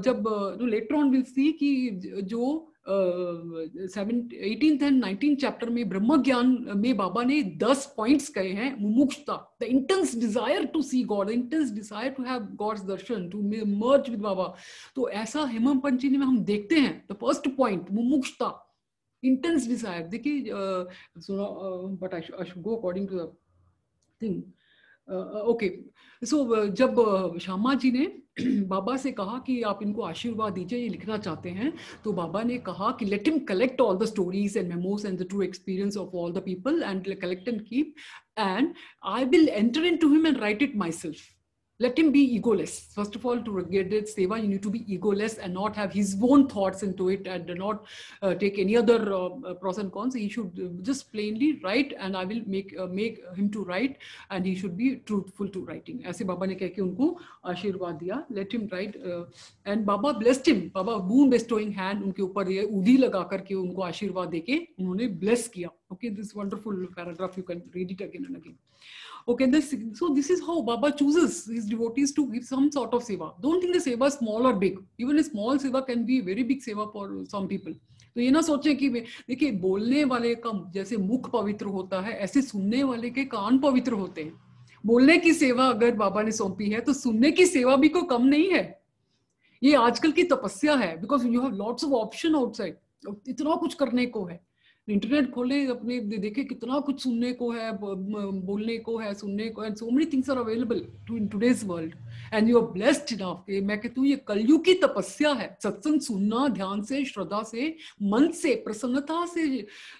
जब लेटर ऑन विल सी कि जो 18th एंड 19th चैप्टर में ब्रह्म ज्ञान में बाबा ने 10 पॉइंट्स कहे हैं। Mumukshuta, the intense desire to see God, intense desire to have God's darshan, to merge with Baba. तो ऐसा हेमम पंचमी में हम देखते हैं the first point mumukshuta, intense desire. देखिए but I should go according to the thing. Okay, so जब श्यामा जी ने बाबा से कहा कि आप इनको आशीर्वाद दीजिए, ये लिखना चाहते हैं, तो बाबा ने कहा कि let him collect all the stories and memos and the true experience of all the people and collect and keep, and I will enter into him and right it my self. Let him be egoless. First of all, to get that seva, you need to be egoless and not have his own thoughts into it, and not take any other pros and cons. He should just plainly write, and I will make him to write, and he should be truthful to writing. ऐसे बाबा ने कह के उनको आशीर्वाद दिया, let him write, and Baba blessed him. Baba boon bestowing hand उनके ऊपर ये उंगली लगा करके उनको आशीर्वाद देके उन्होंने bless किया. Okay, this wonderful paragraph, you can read it again and again. Okay, so this is how Baba chooses his devotees to give some sort of seva. Don't think the seva is small or big. Even a small seva can be a very big seva for some people. तो ये ना सोचे कि देखिए बोलने वाले का जैसे मुख पवित्र होता है, ऐसे सुनने वाले के कान पवित्र होते हैं। बोलने की सेवा अगर बाबा ने सौंपी है तो सुनने की सेवा भी कोई कम नहीं है। ये आजकल की तपस्या है, because you have lots of option outside, इतना कुछ करने को है। इंटरनेट खोले अपने, देखे कितना कुछ सुनने को है, बोलने को है, सुनने को है, so many things are available to in today's world and you are blessed enough। मैं कहती हूँ ये कलयुग की तपस्या है, सत्संग सुनना ध्यान से, श्रद्धा से, मन से, प्रसन्नता से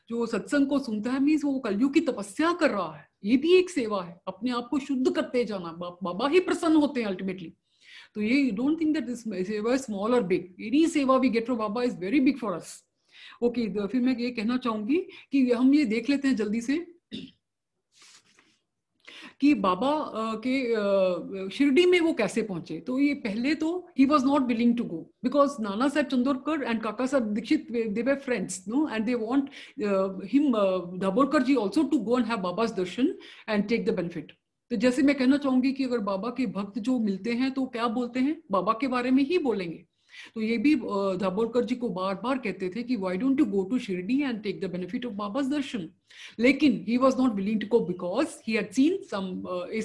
जो सत्संग को सुनता है, मीन्स वो कलयुग की तपस्या कर रहा है। ये भी एक सेवा है, अपने आप को शुद्ध करते जाना। बाबा ही प्रसन्न होते हैं अल्टीमेटली। तो ये don't think that this seva is small और big, any seva we get from Baba is very big for us. Okay, फिर मैं ये कहना चाहूंगी कि हम ये देख लेते हैं जल्दी से कि बाबा के शिरडी में वो कैसे पहुंचे। तो ये पहले तो he was not willing to go because Nana Saheb Chandorkar and Kaka Saheb Dikshit they were friends, no, and they want him Dabholkar ji also to go and have Baba's darshan and take the benefit. तो जैसे मैं कहना चाहूंगी कि अगर बाबा के भक्त जो मिलते हैं तो क्या बोलते हैं, बाबा के बारे में ही बोलेंगे। तो ये भी दाभोलकर जी को बार बार कहते थे कि why don't you go to Shirdi and take the benefit of Baba's darshan. लेकिन he was not willing to go because he had seen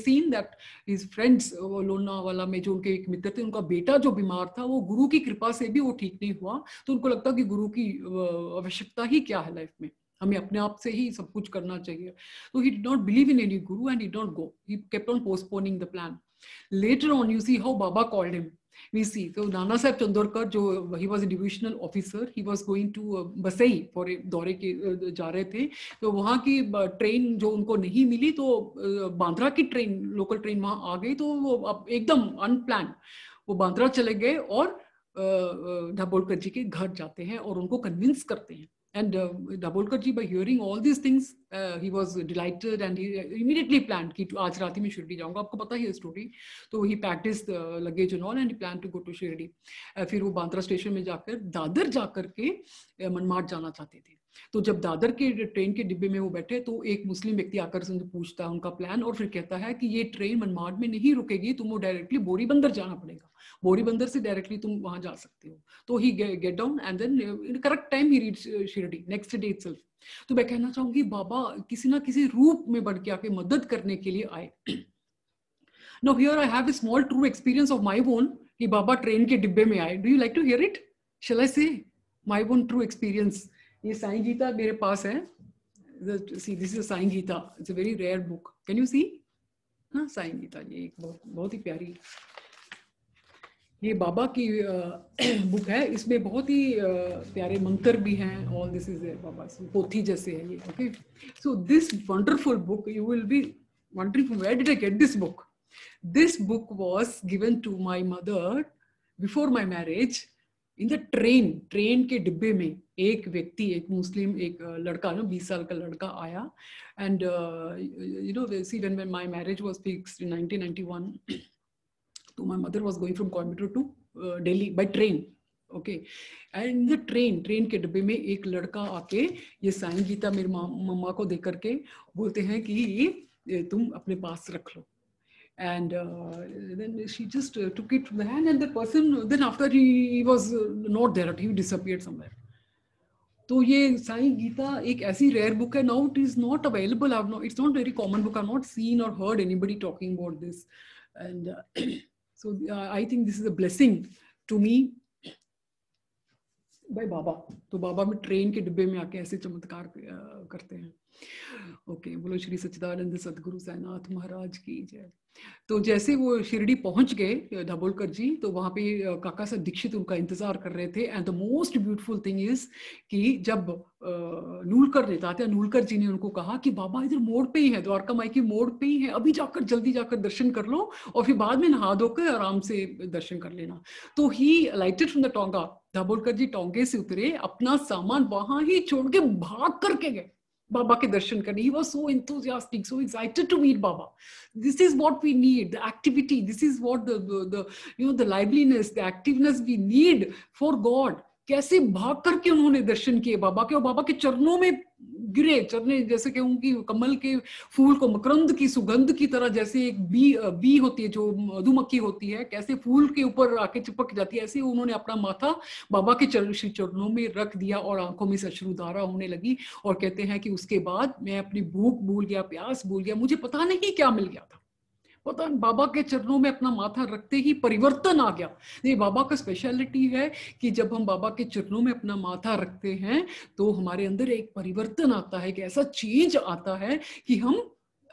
seen that his friends, Lonavala में जो उनके एक मित्र थे, उनका बेटा जो बीमार था वो गुरु की कृपा से भी वो ठीक नहीं हुआ। तो उनको लगता कि गुरु की आवश्यकता ही क्या है लाइफ में, हमें अपने आप से ही सब कुछ करना चाहिए। तो he did not believe in any guru and he did not go. He kept on postponing the plan. Later on, you see how Baba called him. We see, so Nana Sahib Chandorkar, जो he was a divisional officer, he was going to Basai for a दौरे के जा रहे थे। तो वहाँ की ट्रेन जो उनको नहीं मिली, तो बांद्रा की ट्रेन, लोकल ट्रेन वहाँ आ गई। तो वो एकदम अनप्लान वो बांद्रा चले गए और दाभोलकर जी के घर जाते हैं और उनको कन्विंस करते हैं। And Dabholkar ji, by hearing all these things, he was delighted and he immediately planned कि आज रात ही मैं शिरडी जाऊंगा। आपको पता ही है स्टोरी। तो he packed his luggage and all and he planned to go to Shirdi. फिर वो बांद्रा स्टेशन में जाकर दादर जाकर के मनमाड जाना चाहते थे। तो जब दादर के ट्रेन के डिब्बे में वो बैठे तो एक मुस्लिम व्यक्ति आकर से पूछता है उनका प्लान और फिर कहता है कि ये ट्रेन मनमाड में नहीं रुकेगी, तुमको डायरेक्टली बोरीबंदर जाना पड़ेगा, बोरीबंदर से डायरेक्टली तुम वहां जा सकते हो। तो he get down and then in correct time he reach Shirdi next day itself. तो मैं कहना चाहूंगी बाबा किसी ना किसी रूप में बढ़ के आके मदद करने के लिए आए। Now here I have a small true experience of my own कि बाबा ट्रेन के डिब्बे में आए। Do you like to hear it? Shall I say my own true experience? ये साईं गीता मेरे पास है। See this is Sai Gita, it's a very rare book. Can you see? हाँ, साईं गीता, ये एक बहुत ही प्यारी ये बाबा की बुक है, इसमें बहुत ही प्यारे मंत्र भी हैं. ऑल दिस इज बाबा पोथी जैसे है ये. Okay, so this wonderful book, you will B wondering where did I get this book. This book was given to my mother before my marriage in the train के डिब्बे में. एक व्यक्ति, एक मुस्लिम, एक लड़का ना 20 साल का लड़का आया. And you know, see, when my marriage was fixed in 1991, so my mother was going from Coimbatore to Delhi by train. Okay, and the train के डिब्बे में एक लड़का आके ये साईं गीता मेरी मम्मा को देकर के बोलते हैं कि ये तुम अपने पास रख लो. And then she just took it from the hand, and the person, then after he was not there, he disappeared somewhere. तो ये साईं गीता एक ऐसी रेयर बुक है. Now it is not available. It's not very common book. I not seen or heard anybody talking about this. And so I think this is a blessing to me by बाबा. तो बाबा में ट्रेन के डिब्बे में आके ऐसे चमत्कार करते हैं. ओके, बोलो श्री सच्चिदानंद सदगुरु साईनाथ महाराज की जय. तो जैसे वो शिरडी पहुंच गए दाभोलकर जी, तो वहां पे काका साहब दीक्षित उनका इंतजार कर रहे थे. And the most beautiful thing is कि जब नूलकर ने, तात्या नूलकर जी ने उनको कहा कि बाबा इधर मोड़ पे ही है, द्वारका माई की मोड़ पे ही है, अभी जाकर जल्दी जाकर दर्शन कर लो और फिर बाद में नहा धोकर आराम से दर्शन कर लेना. तो he lighted from the tonga. Dabholkar ji टोंगे से उतरे, अपना सामान वहां ही छोड़ के भाग करके गए बाबा के दर्शन करने. He was so enthusiastic, so excited to meet Baba. This is what we need, the activity. This is what the you know, the liveliness, the activeness we need for God. कैसे भाग करके उन्होंने दर्शन किए बाबा के, और बाबा के चरणों में गिरे. चरने जैसे कहूँ कि कमल के फूल को मकरंद की सुगंध की तरह, जैसे एक बी होती है जो मधुमक्खी होती है, कैसे फूल के ऊपर आके चिपक जाती है, ऐसे उन्होंने अपना माथा बाबा के चरणों में रख दिया और आंखों में से अश्रुधारा होने लगी. और कहते हैं कि उसके बाद मैं अपनी भूख भूल गया, प्यास भूल गया, मुझे पता नहीं क्या मिल गया था. पता नहीं, बाबा के चरणों में अपना माथा रखते ही परिवर्तन आ गया. ये बाबा का स्पेशलिटी है कि जब हम बाबा के चरणों में अपना माथा रखते हैं तो हमारे अंदर एक परिवर्तन आता है, कि ऐसा चेंज आता है कि हम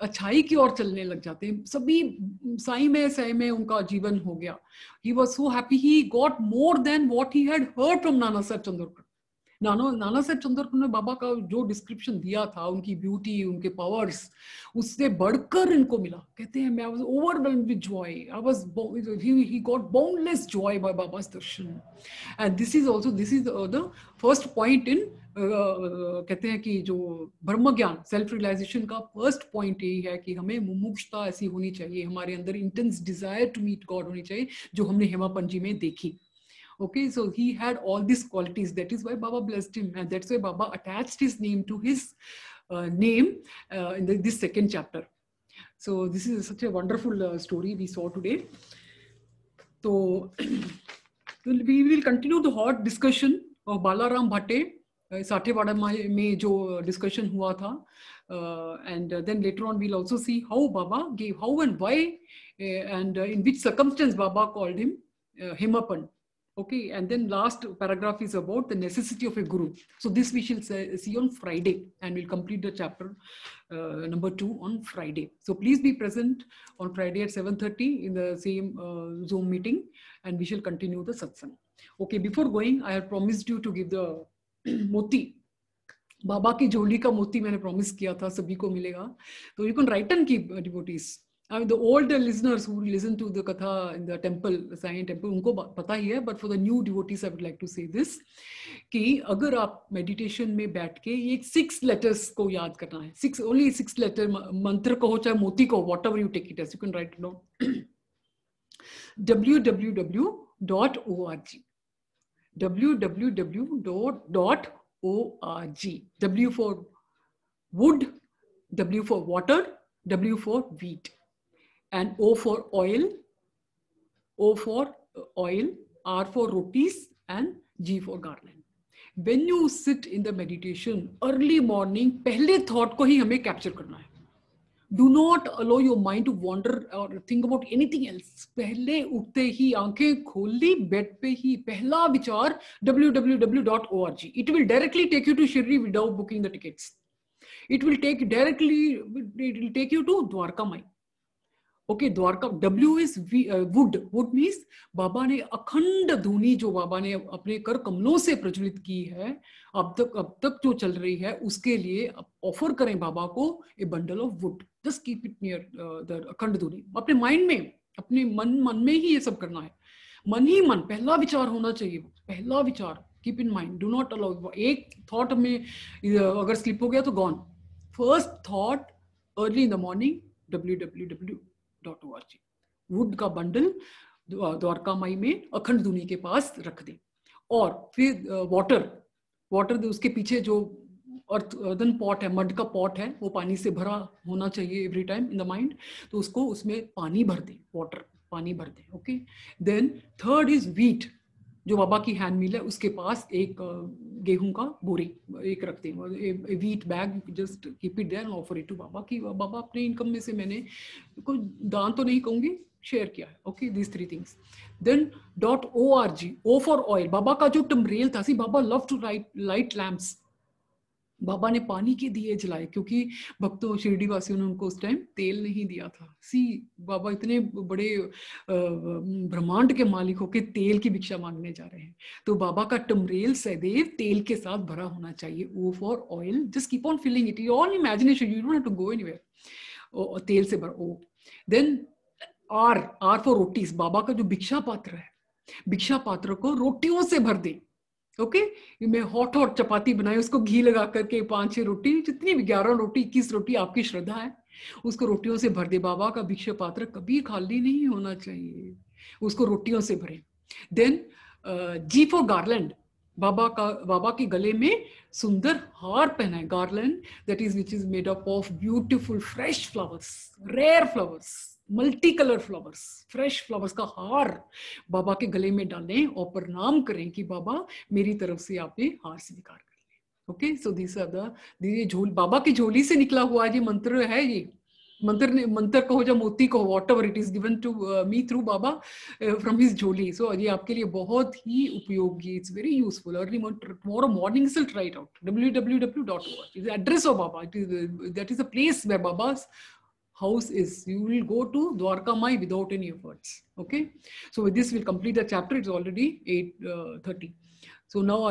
अच्छाई की ओर चलने लग जाते हैं. सभी साई में उनका जीवन हो गया. He was so happy, he got more than what he had heard from नाना साहब चंदोरकर. नाना साहब चंदोरकर ने बाबा का जो डिस्क्रिप्शन दिया था, उनकी ब्यूटी, उनके पावर्स, उससे बढ़कर इनको मिला. कहते हैं, मैं was overwhelmed with joy. He got boundless joy by Baba's darshan. And this is the first point in, कहते हैं कि जो ब्रह्म ज्ञान, सेल्फ रियलाइजेशन का फर्स्ट पॉइंट यही है कि हमें मुमुक्षुता ऐसी होनी चाहिए, हमारे अंदर intense desire to meet God होनी चाहिए, जो हमने हेमापंजी में देखी. Okay, so he had all these qualities. That is why Baba blessed him, and that's why Baba attached his name to his name in this second chapter. So this is such a wonderful story we saw today. So we will continue the hot discussion of Balaram Bhatte, Sathewada में जो discussion हुआ था, and then later on we'll also see how Baba gave, how and why, and in which circumstance Baba called him Hemapan. Okay, and then last paragraph is about the necessity of a guru. So this we shall see on Friday, and we'll complete the chapter number 2 on Friday. So please be present on Friday at 7:30 in the same Zoom meeting, and we shall continue the satsang. Okay, before going, I have promised you to give the moti. बाबा की झोली का मोती मैंने प्रॉमिस किया था, सभी को मिलेगा. तो you can write and keep, devotees. I mean, the old listeners who listen to the katha in the temple, Sai temple, उनको पता ही है, but for the new devotees I would like to say this, कि अगर आप meditation में बैठ के ये 6 letters को याद करना है, only 6 letter मंत्र को हो चाहे मोती को, whatever you take it as, you can write it down. www.org www.org. W for wood, W for water, W for wheat, and O for oil, O for oil, R for rotis, and G for garland. When you sit in the meditation early morning, पहले thought को ही हमें capture करना है. Do not allow your mind to wander or think about anything else. पहले उठते ही आंखें खोल ली, बेड पे ही पहला विचार www.org. It will directly take you to Shirdi without booking the tickets. It will take you to Dwarka Mai. Okay, Dwarka, W is wood. Wood means बाबा ने अखंड धुनी जो बाबा ने अपने कर कमलों से प्रज्वलित की है, अब तक जो चल रही है, उसके लिए ऑफर करें बाबा को ए bundle of would. Just keep it near the अखंड धुनी. अपने माइंड में, अपने मन में ही ये सब करना है. मन ही मन, पहला विचार होना चाहिए. पहला विचार, keep in mind, do not allow. एक थॉट में अगर स्लिप हो गया तो gone. First thought early in the morning, www.org. Would का बंडल द्वारका माई में अखंड धुनी के पास रख दे. और फिर वाटर उसके पीछे जो अर्दन पॉट है, मड का पॉट है, वो पानी से भरा होना चाहिए every time in the mind. तो उसको उसमें पानी भर दे, वाटर पानी भर दे. Okay. Then third is wheat. जो बाबा की हैंड मिल है उसके पास एक गेहूं का बोरी एक रखते हैं, wheat bag. Just keep it there and offer it to Baba. की बाबा अपने इनकम में से मैंने कोई दान तो नहीं कहूंगी, शेयर किया है. Okay, these 3 things. Then .org, O for oil. Baba का जो टम्बरेल था, see Baba love to light lamps. Baba ने पानी के दिए जलाए क्योंकि भक्तों, शिरडी वासियों ने उनको उस टाइम तेल नहीं दिया था. सी बाबा इतने बड़े ब्रह्मांड के मालिक होके तेल की भिक्षा मांगने जा रहे हैं. तो बाबा का टम्बरेल सदैव तेल के साथ भरा होना चाहिए. O for oil. Just keep on filling it, all imagination, you don't have to go anywhere. तेल से भर. O. Then R for rotis. Baba का जो भिक्षा पात्र है, भिक्षा पात्र को रोटियों से भर दे. ओके. मैं हॉट चपाती बनाई, उसको घी लगा करके 5-6 रोटी, जितनी भी 11 रोटी 21 रोटी आपकी श्रद्धा है, उसको रोटियों से भर दे. बाबा का भिक्षा पात्र कभी खाली नहीं होना चाहिए, उसको रोटियों से भरे. Then G for garland. Baba के गले में सुंदर हार पहनाए. Garland that is which is made up of beautiful fresh flowers, rare flowers, multi colour flowers, fresh flowers का हार बाबा के गले में डालें और प्रणाम करें कि बाबा मेरी तरफ से आपने हार स्वीकार कर लिया. Okay. So this are the jhol, Baba की झोली से निकला हुआ ये मंत्र है. ये मंत्र कहो या मोती कहो, whatever it is given to me through Baba from his jholi. सो ये आपके लिए बहुत ही उपयोगी. It's very useful. Early tomorrow morning still try it out. www.org is the address of Baba. That is the place where Baba's house is. You will go to Dwarka Mai without any efforts. Okay. So with this we'll complete the chapter. It's already 8:30. So now